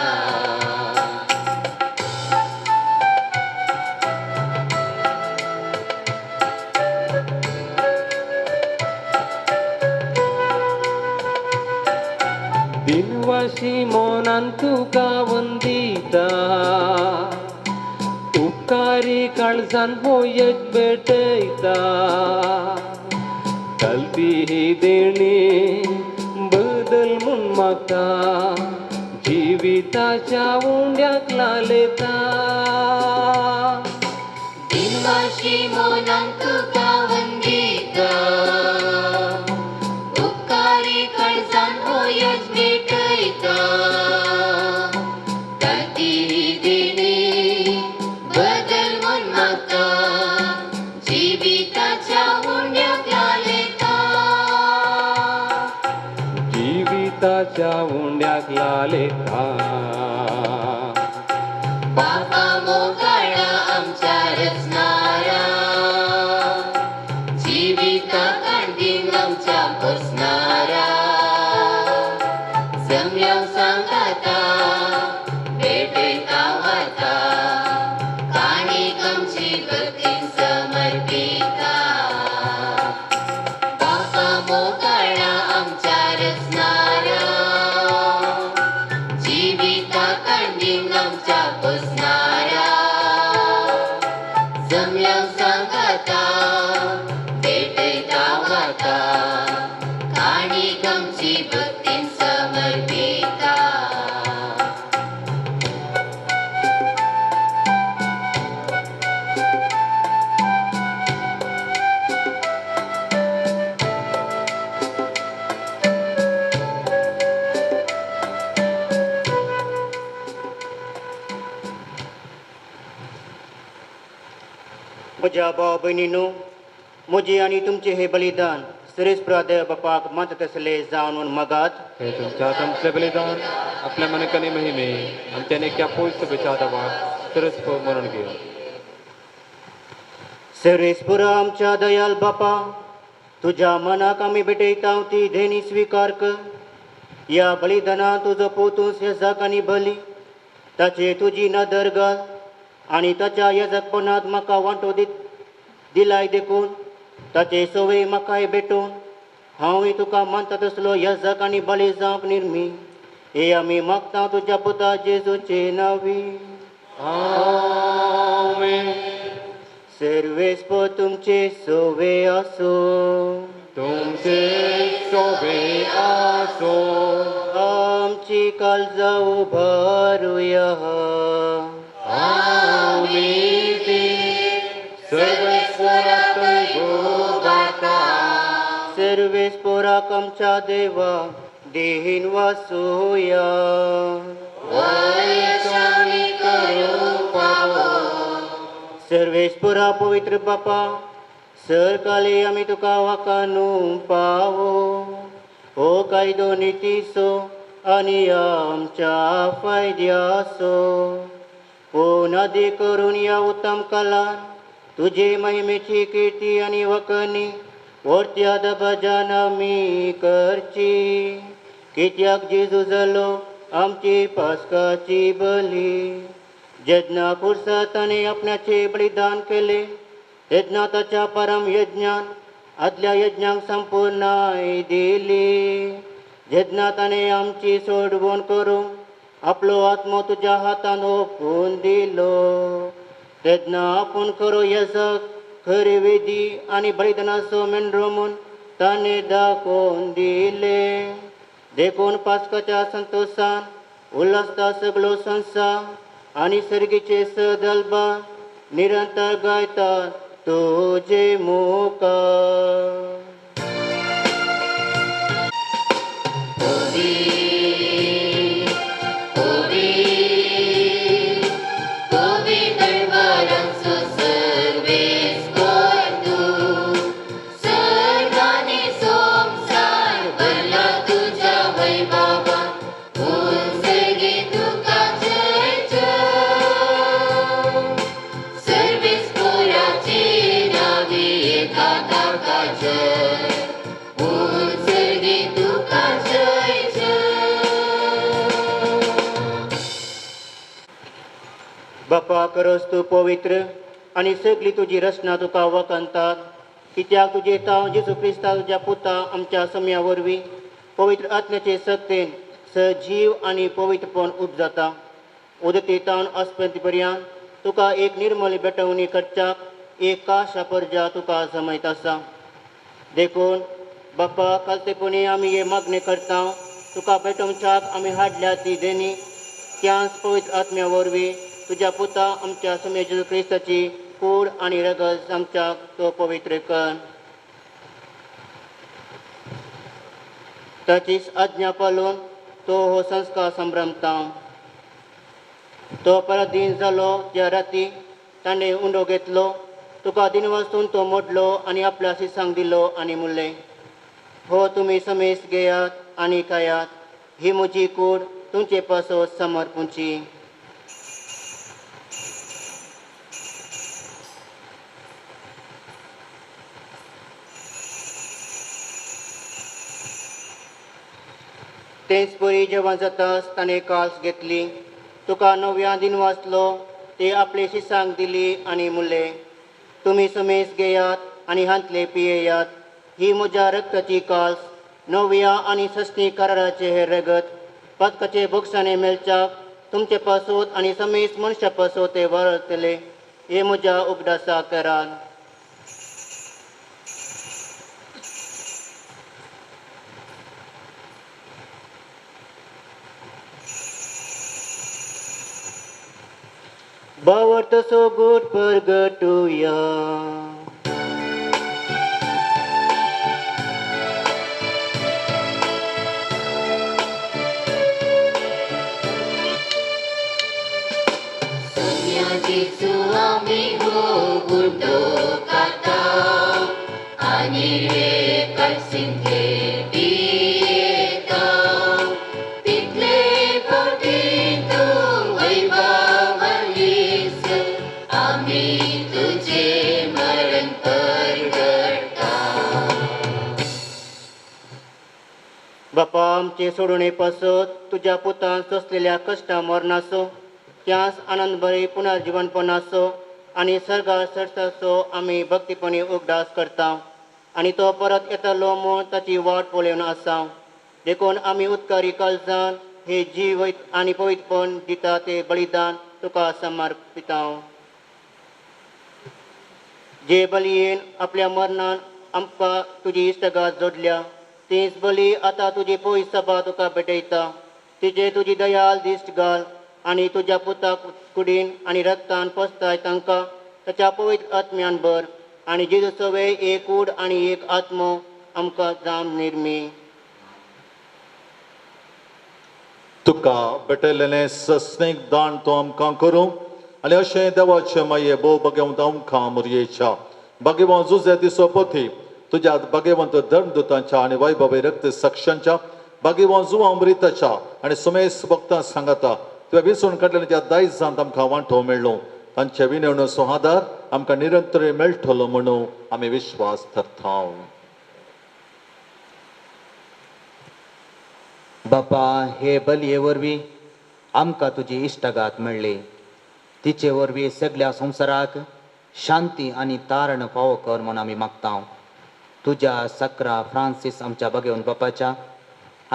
दिनवाशी मोनान तुका वंदिता, उपकारी काळजान होयत भेटयता. चलती ही देणी बदल म्हूण मागता, जिविताच्या उंड्याक लालयता. दिनवाशी मोनान तुका वंदिता, उपकारी काळजान होयच भेटयता. ताती देणी बदल म्हूण मागता, जिविताच्या उंड्याक लालयता. जिविताच्या उंड्याक लालयता. बापा मोगाळा आमच्या रचणारा, जिविता कांदिवन आमच्या पोसणारा, जमल्याव सांगाता भेटयता माता, काणीक आमची भक्तीन समर्पिता. बापा मोगाळा आमच्या रचणारा, जिविता कांदिवन आमच्या पोसणारा, जमल्याव सांगाता भेटयता माता, काणीक आमची भक्तीन समर्पिता. म्हज्या भाव भयणीनो, म्हजे आनी तुमचे हे बलिदान श्रेष्ठ बापाक मात तसले जावन मागात. हे तुमच्या तंतले बलिदान आपल्या मनकने महिमे आणि त्याने क्या पोस्ट बेचादावा सरस्प म्हणून घे. सर्वेस्पुरा आमच्या दयाल बापा, तुझ्या मनाक आमी भेटयता ती देणी स्वीकार कर. या बलिदाना तुजो पोतूस येजाक आनी बली, ताचे तुजी नदर घाल. आणि ताच्या येजकपणात म्हाका वांटो दिलाय देखून ताचे सवय म्हाकाय भेटून हांवूय तुका मानता तसलो यजक आनी बळी जावंक निर्मी हे आमी मागता तुज्या पुता जेजूचे नांवी. सर्वेस्प तुमचे सोवे आसो. तुमचे शोभे आसो. आमची काळजा उभारूया. आम्ही ती सर्वेश्वरात गोगाता. सर्वेस्पोराक आमच्या देवा देहीन वासूया. वयशामी करू पावो. सर्वेस्पुरा पवित्र बापा सरकाली आमी तुका वाकानू पावो. हो कायदो नितीसो आनी आमच्या फायद्यासो. पूण आदी करून या उत्तम कालान तुजे महिमेची कीर्ती आनी वखणी व्हरत्या दबाजान आमी करची. कित्याक जेजू जालो आमची पास्काची बली. जेन्ना पुरसां ताणें आपणाचे बलिदान केले तेन्ना ताच्या परम यज्ञान आदल्या यज्ञांक संपूर्णाय दिली. जेन्ना ताणें आमची सोडवण करून आपलो आत्मो तुज्या हातान ओपून दिलो तेन्ना आपूण खरो यजक खरी वेदी आनी बलिदानाचो मेंढरो म्हूण ताणें दाखोवन दिले. देखून पास्काच्या संतोशान उल्हासता सगळो संवसार आनी सर्गीचे सदलबा निरंतर गायतात तुजे मुखार. बापा खरोच तूं पवित्र आनी सगळी तुजी रचना तुका वखणतात. कित्याक तुजे ताव जेजू क्रिस्ता तुज्या पुता आमच्या सम्या वरवीं पवित्र आत्म्याचे सक्तेन सजीव आनी पवित्रपण उपजाता. उदतीतावन अस्पती पर्यंत तुका एक निर्मल भेटवणी करच्याक एक काशा पर्जा तुका जमयत आसा. देखून बापा कालतेपणी आमी हे मागणे करता तुका भेटोवच्याक आमी हाडल्या ती देणी त्याच पवित्र आत्म्या वरवीं तुज्या पुता आमच्या सम्या जेजू क्रिस्ताची कूड आनी रगत आमच्याक तो पवित्र कर. ताचीच आज्ञा पाळून तो हो संस्कार संभ्रमता. तो परदीन जालो ज्या राती ताणें उंडो घेतलो तुका दिन वाचून तो मोडलो आनी आपल्या शिसांक दिलो आनी म्हणलें हो तुमी समेस घेयात आनी खायात. ही म्हजी कूड तुमचे पासत समर्पूंची. तेच परी जेवण जाताच ताणें कास घेतली तुका नव्या दिन वाचलो ते आपले शिसांक दिली आनी म्हणलें तुमी समेस घेयात आनी हांतले पियेयात. ही म्हज्या रक्ताची कास नव्या आनी सस्ती कराराचे हे रगत पातकाचे भोगसाणे मेलच्याक तुमचे पासोत आनी समेस मनशा पासोत ते वळतले. हे म्हज्या उगडासा करात. बावर तसो गोड परगटुया. जेजू आमी हो गुडो काता आनी रे कळसिंधे पियेता. तितले पोटी तूं वैभवलीस आमी तुजे मरण परगटा. बापा आमचे सोडणे पासत तुज्या पुतान सोंसलेल्या कश्टा मरणाचो त्यास आनंद बरी पुनर्जीवनपणाचो आनी सर्गा सर्साचो आमी भक्तीपणी उगडास करता. आनी तो परत येतलो म्हूण ताची वाट पळोवन आसा. देखून आमी उत्कारी काळजान हे जीव आनी पवित्रपण दिता ते बलिदान तुका समर्पिता. जे बलयेन आपल्या मरणान आमकां तुजी इश्टगात जोडल्या तीच बली आतां तुजी पयस सभा तुका भेटयता. तिचे तुजी दयाल दिश्ट घाल आनी तुज्या पुताक कुडीन आनी रक्तान पोसताय तांकां ताच्या पवित्र आत्म्यान भर आनी जेजू सवे एक कूड आनी एक आत्मो आमकां जाम निर्मी. तुका भेटयलेलें सस्नेक दान तो आमकां करूं आनी अशें देवाचे माये भोव भगवंत आमकां मुरयेच्या भगवंत जुजे दिसो पोथी तुज्या भगवंत धर्मदुतांच्या आनी वैभवी रक्त साक्षांच्या भगवंत जुवा अमृताच्या आनी सुमेस भक्तां सांगाता तुवें विसरून काडलेल्या त्या दायजांत आमकां वांटो मेळ्ळो. तांचे विनवण सुहादार आमकां निरंतर मेळटलो म्हणून आमी विश्वास धरता. बापा हे बलये वरवीं आमकां तुजी इश्टगात मेळ्ळी. तिचे वरवीं सगळ्या संवसाराक शांती आनी तारण फावो कर म्हूण आमी मागता. तुज्या सकरा फ्रांसीस आमच्या भगवंत बापाच्या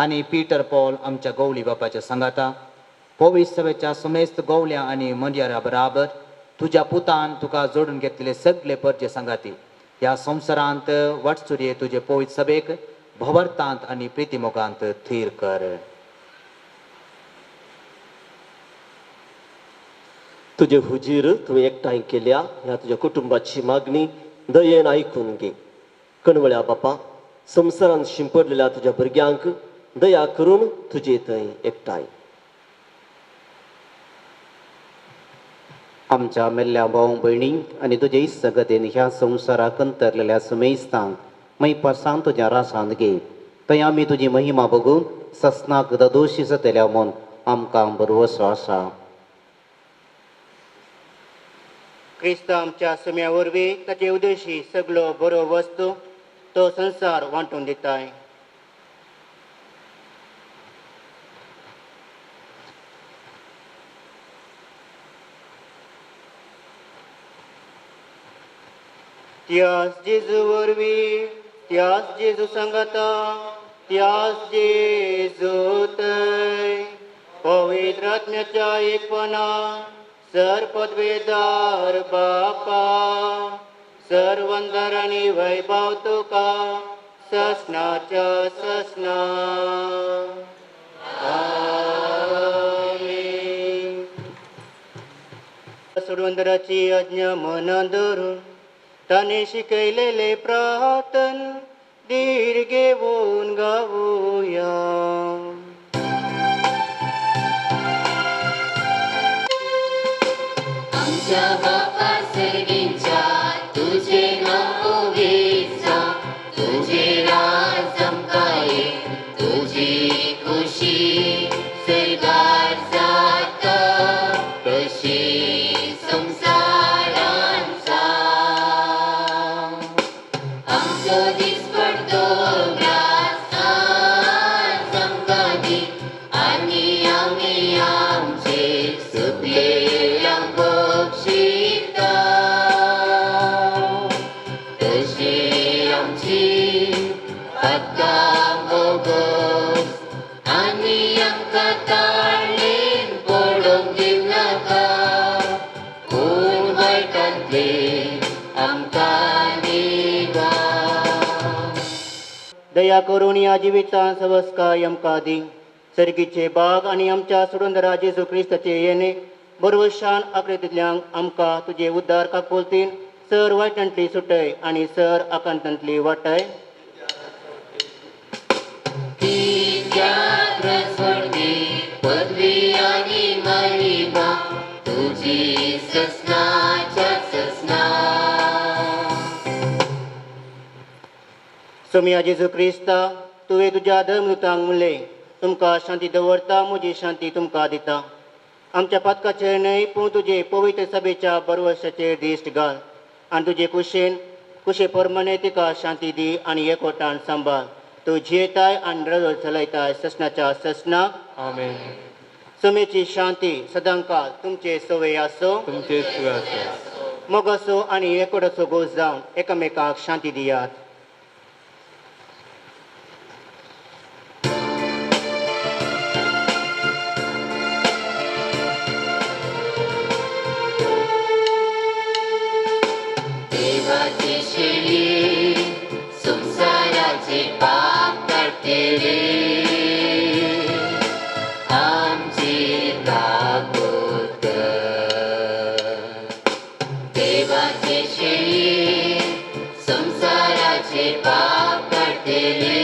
आनी पिटर पॉल आमच्या गवळी बापाच्या सांगाता पवित्र सभेच्या सुमेस्त गवल्या आनी मंडयारा बराबर तुज्या पुतान तुका जोडून घेतलेले सगळे परजे सांगाती ह्या संवसारांत वटसुर्ये तुजे पवित्र सभेक भोवरतांत आनी प्रितीमोगांत थीर कर. तुझे हुजीर तुवें एकठांय केल्या ह्या तुज्या कुटुंबाची मागणी दयेन आयकून घे. कणवळ्या बापा संवसारांत शिंपडलेल्या तुज्या भुरग्यांक दया करून तुजे थंय एकठांय. आमच्या मेल्ल्या भाव भयणींक आनी तुजे इश्टगतीन ह्या संवसाराक अंतरलेल्या सुमेस्तांक मैपासांत तुज्या रासांत घे. थंय आमी तुजी महिमा बघून ससनाक दोशी जातल्या म्हूण आमकां बरवसो आसा. क्रिस्त आमच्या सुम्या वरवीं ताचे उद्देशी सगळो बरो वस्तू तो संसार वांटून दिताय. त्याच जेजू वरवीं त्याच जेजू सांगाता त्याच जेजू थंय पवित्र आत्म्याच्या एकपणा सरपदवेदार बापा सर्वंदर आनी वैभव तुका ससनाच्या ससना. आमीन. सुरवंदराची आज्ञा मनांत धरून ताणे शिकयलेले प्रार्थन धीर घेवन गावुया. आमच्या बापा सर्गीच्या तुझे नाव पवित्र जावं, तुझे राज आमकां ये, तुझी खुशी स्वर्गात जाता तशी संवसारांत जावं. आमचो दिसपडटो ग्रास आज आमकां दी आनी आमी आमचे सुकलेल्यांक बक्षिता तशी आमची पातकां बोगस आनी आमकां ताळ्ळेन पडोवंक दिवं नाका पूण वायटांतले आमकां निवार. दया करून या जिवितां सवस्काय आमकां दी. सर्गीचे बाग आनी आमच्या सुरंदरा जेजू क्रिस्ताचे येणे बरोवशान आकृतींतल्यांक आमकां तुजे उद्दार काकोलतीन सर वायटांतली सुटय आनी सर आकांतांतली वाटय. तित्याक रसवडली पदवी आनी महिमा तुजी ससनाच्या ससना. सोम्या जेजू क्रिस्ता तुवें तुज्या धर्मदूतांक म्हणलें तुमकां शांती दवरता म्हजी शांती तुमकां दिता. आमच्या पातकाचेर न्हय पूण तुजे पवित्र सभेच्या बरवशाचेर दिश्ट घाल आनी तुजे कुशे परमणे तिका शांती दी आनी एकवटान सांबाळ. तूं जियेताय आनी रजो चलयताय ससनाच्या ससना. आमेन. सोमेची शांती सदांकाळ तुमचे सवय आसो. तुमचे सुवास मोगाचो आनी एकवटाचो गोस जावन एकामेकाक शांती दियात. संसाराचे पाप काढतेले आमची काकूत देवाचे शेळी संसाराचे पाप काढतेले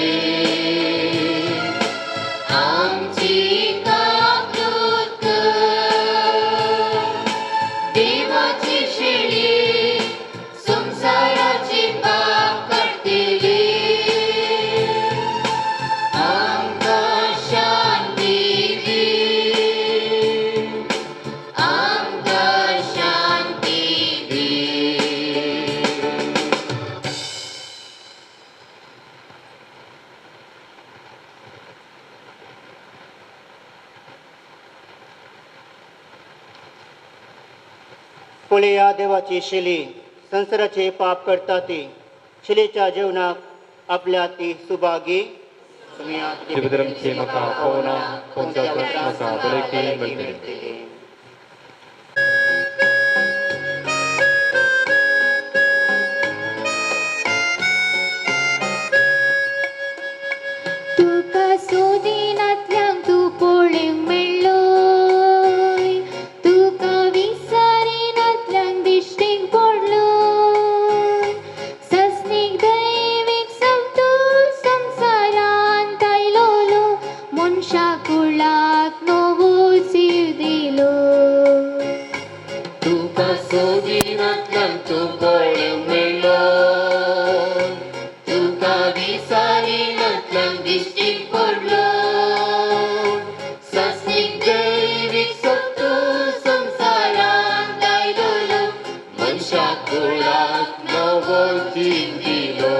आमची काकूत देवाची शेळी संसाराचे पाप काढतेले आमकां शांती दी आमकां शांती दी पळया देवाची शिली संसाराचे पाप करता ती शिलेच्या जेवणाक आपल्या ती सुभागी शिवधर्म चे मका पवना पंचायत मका बलेकी मलते तुका सोदिनांतल्यान तूं पळोवंक मेळ्ळोय तुका विसरिनांतल्यान दिश्टीक पडलोय सस्नीक दैवीक सवतो संवसारांत आयलोलो मनशा कुळाक नवो जीव दिलो तुका सोदिनांतल्यान तूं पळोवंक मेळ्ळो तुका विसरिनांतल्यान दिश्टीक पडलो सस्नीक दैवीक सत्तो संवसारांत आयलोलो मनशा कुळाक नवो जीव दिलो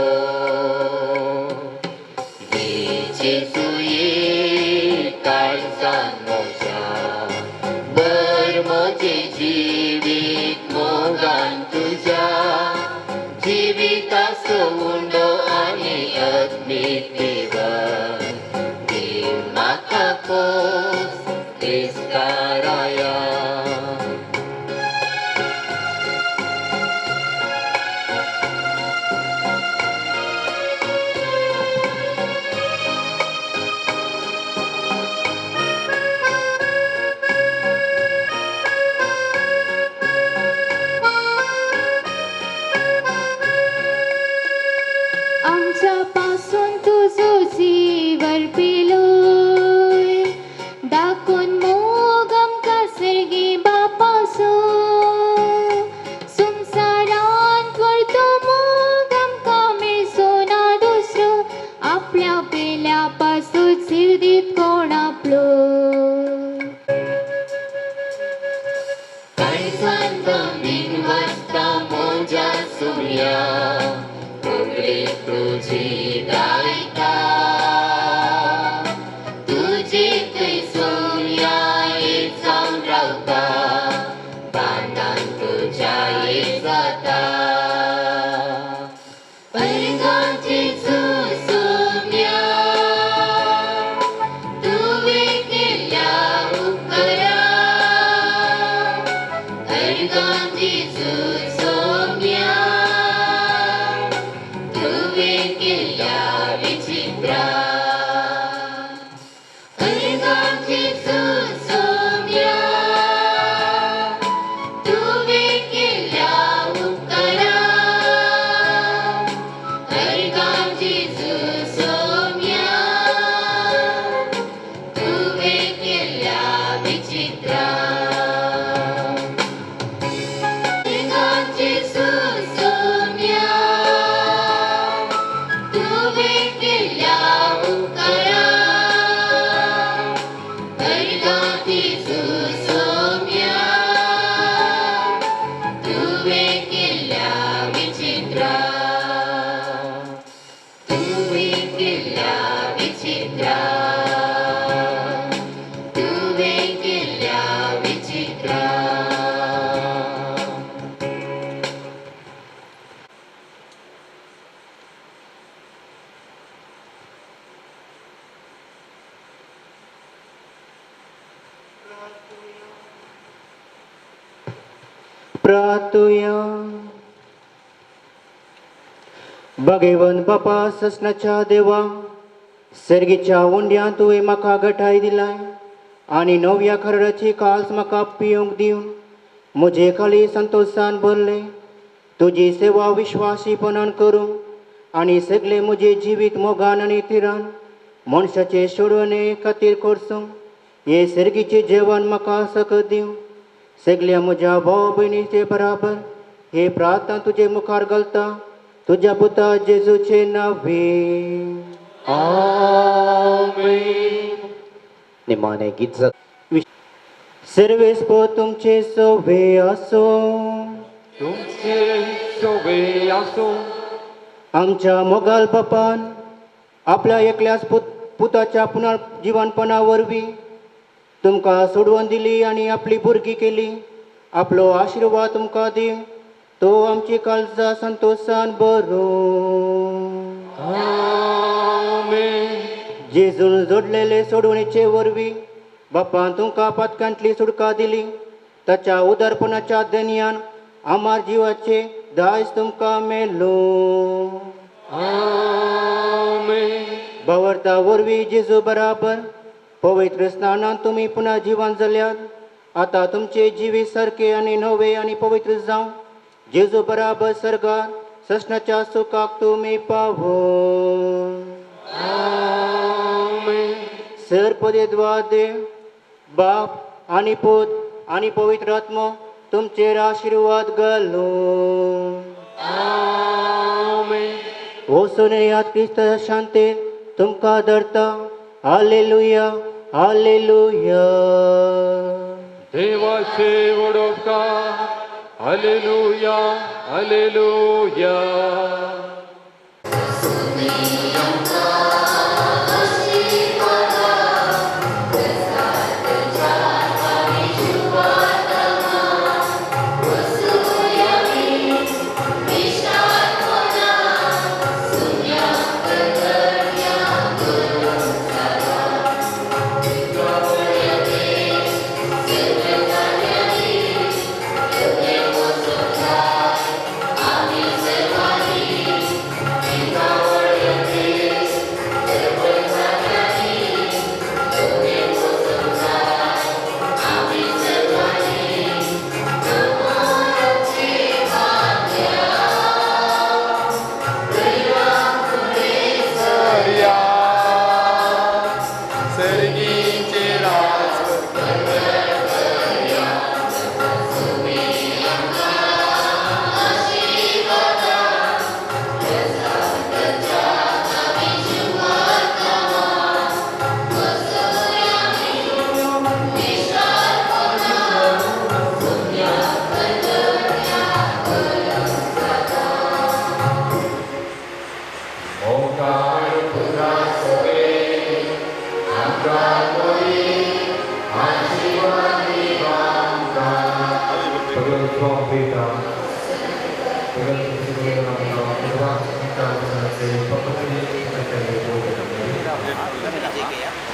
जेजूये काळजान म्हज्या बर म्हजे जिवीक मोगान तुज्या जिविताचो उंडो आनी अदमीक दिवन दीव म्हाका पोस क्रिस्ताराया आमच्या पासून तुजो जीव अर्पिलोय दाखोवन मोग आमकां सर्गी बापासो संवसारांत व्हरतो मोग आमकां मेळचो ना दुसरो आपल्या पेल्या पासून जीव दीत कोण आपलो काळजान दमीन वसता म्हज्या सुर्या तगडी तुजी गायता तुजी थंय सुर्या एक जावन रावता बांदान तुज्या एक जाता अर्गांची सुसोम्या तुवें केल्या उपकारा अर्गांची सुसोम्या तुवें केल्या विचित्रा अर्गांची सुसोम्या तुवें केल्या उपकारा अर्गांची सुसोम्या तुवें केल्या विचित्रा अर्गांची सुसोम्या तुवें केल्या उपकारा अर्गांची सुसोम्या तुवें केल्या विचित्रा तुवें केल्या विचित्रा तुवें केल्या विचित्रा प्रार्थुया भगवंत बापा ससनाच्या देवा सर्गीच्या उंड्यान तुवें म्हाका घटाय दिलाय आनी नव्या खरडाची काल्स म्हाका पिवंक दिवन म्हजे खाली संतोशान भरले तुजी सेवा विश्वासीपणान करूंक आनी सगळे म्हजे जिवीत मोगान आनी तिरान मनशाचे सोडवणे खातीर करसूंक हे सर्गीचे जेवण म्हाका सकत दिवं सगळ्या म्हज्या भाव भयणीचे बराबर हे प्रार्थना तुजे मुखार घालता तुझ्या पुता जेजूचे नावे निमाणे गीत सर्वेस्प तुमचे सोवे असो तुमचे सोबे असो आमच्या मोगाल बापान आपल्या एकल्याच पुताच्या पुनर्जीवनपणा वरवीं तुमकां सोडवून दिली आनी आपली भुरगी केली आपलो आशिर्वाद तुमकां दिव तो आमची काळजां संतोशान भरो जेजून जोडलेले सोडवणेचे वरवीं बापान तुमकां पातकांतली सुटका दिली ताच्या उदारपणाच्या धन्यान आमार जिवाचे दायज तुमकां मेलो बावरता वरवीं जेजू बराबर पवित्र स्नानान तुमी पुन्हा जिवन जाल्यात आता तुमचे जिवी सारखे आनी नवे आनी पवित्र जावं जेजू बराबर सर्गार ससनाच्या सुखाक तुमी पावो सरपदे देव बाप आनी पूत आनी पवित्र आत्मो तुमचेर आशिर्वाद घालो वचून याद क्रिस्ताच्या शांतेन तुमकां धरता हालेलुया हालेलुया देवाचे वडोपकार हालेलुया हालेलुया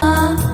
Ah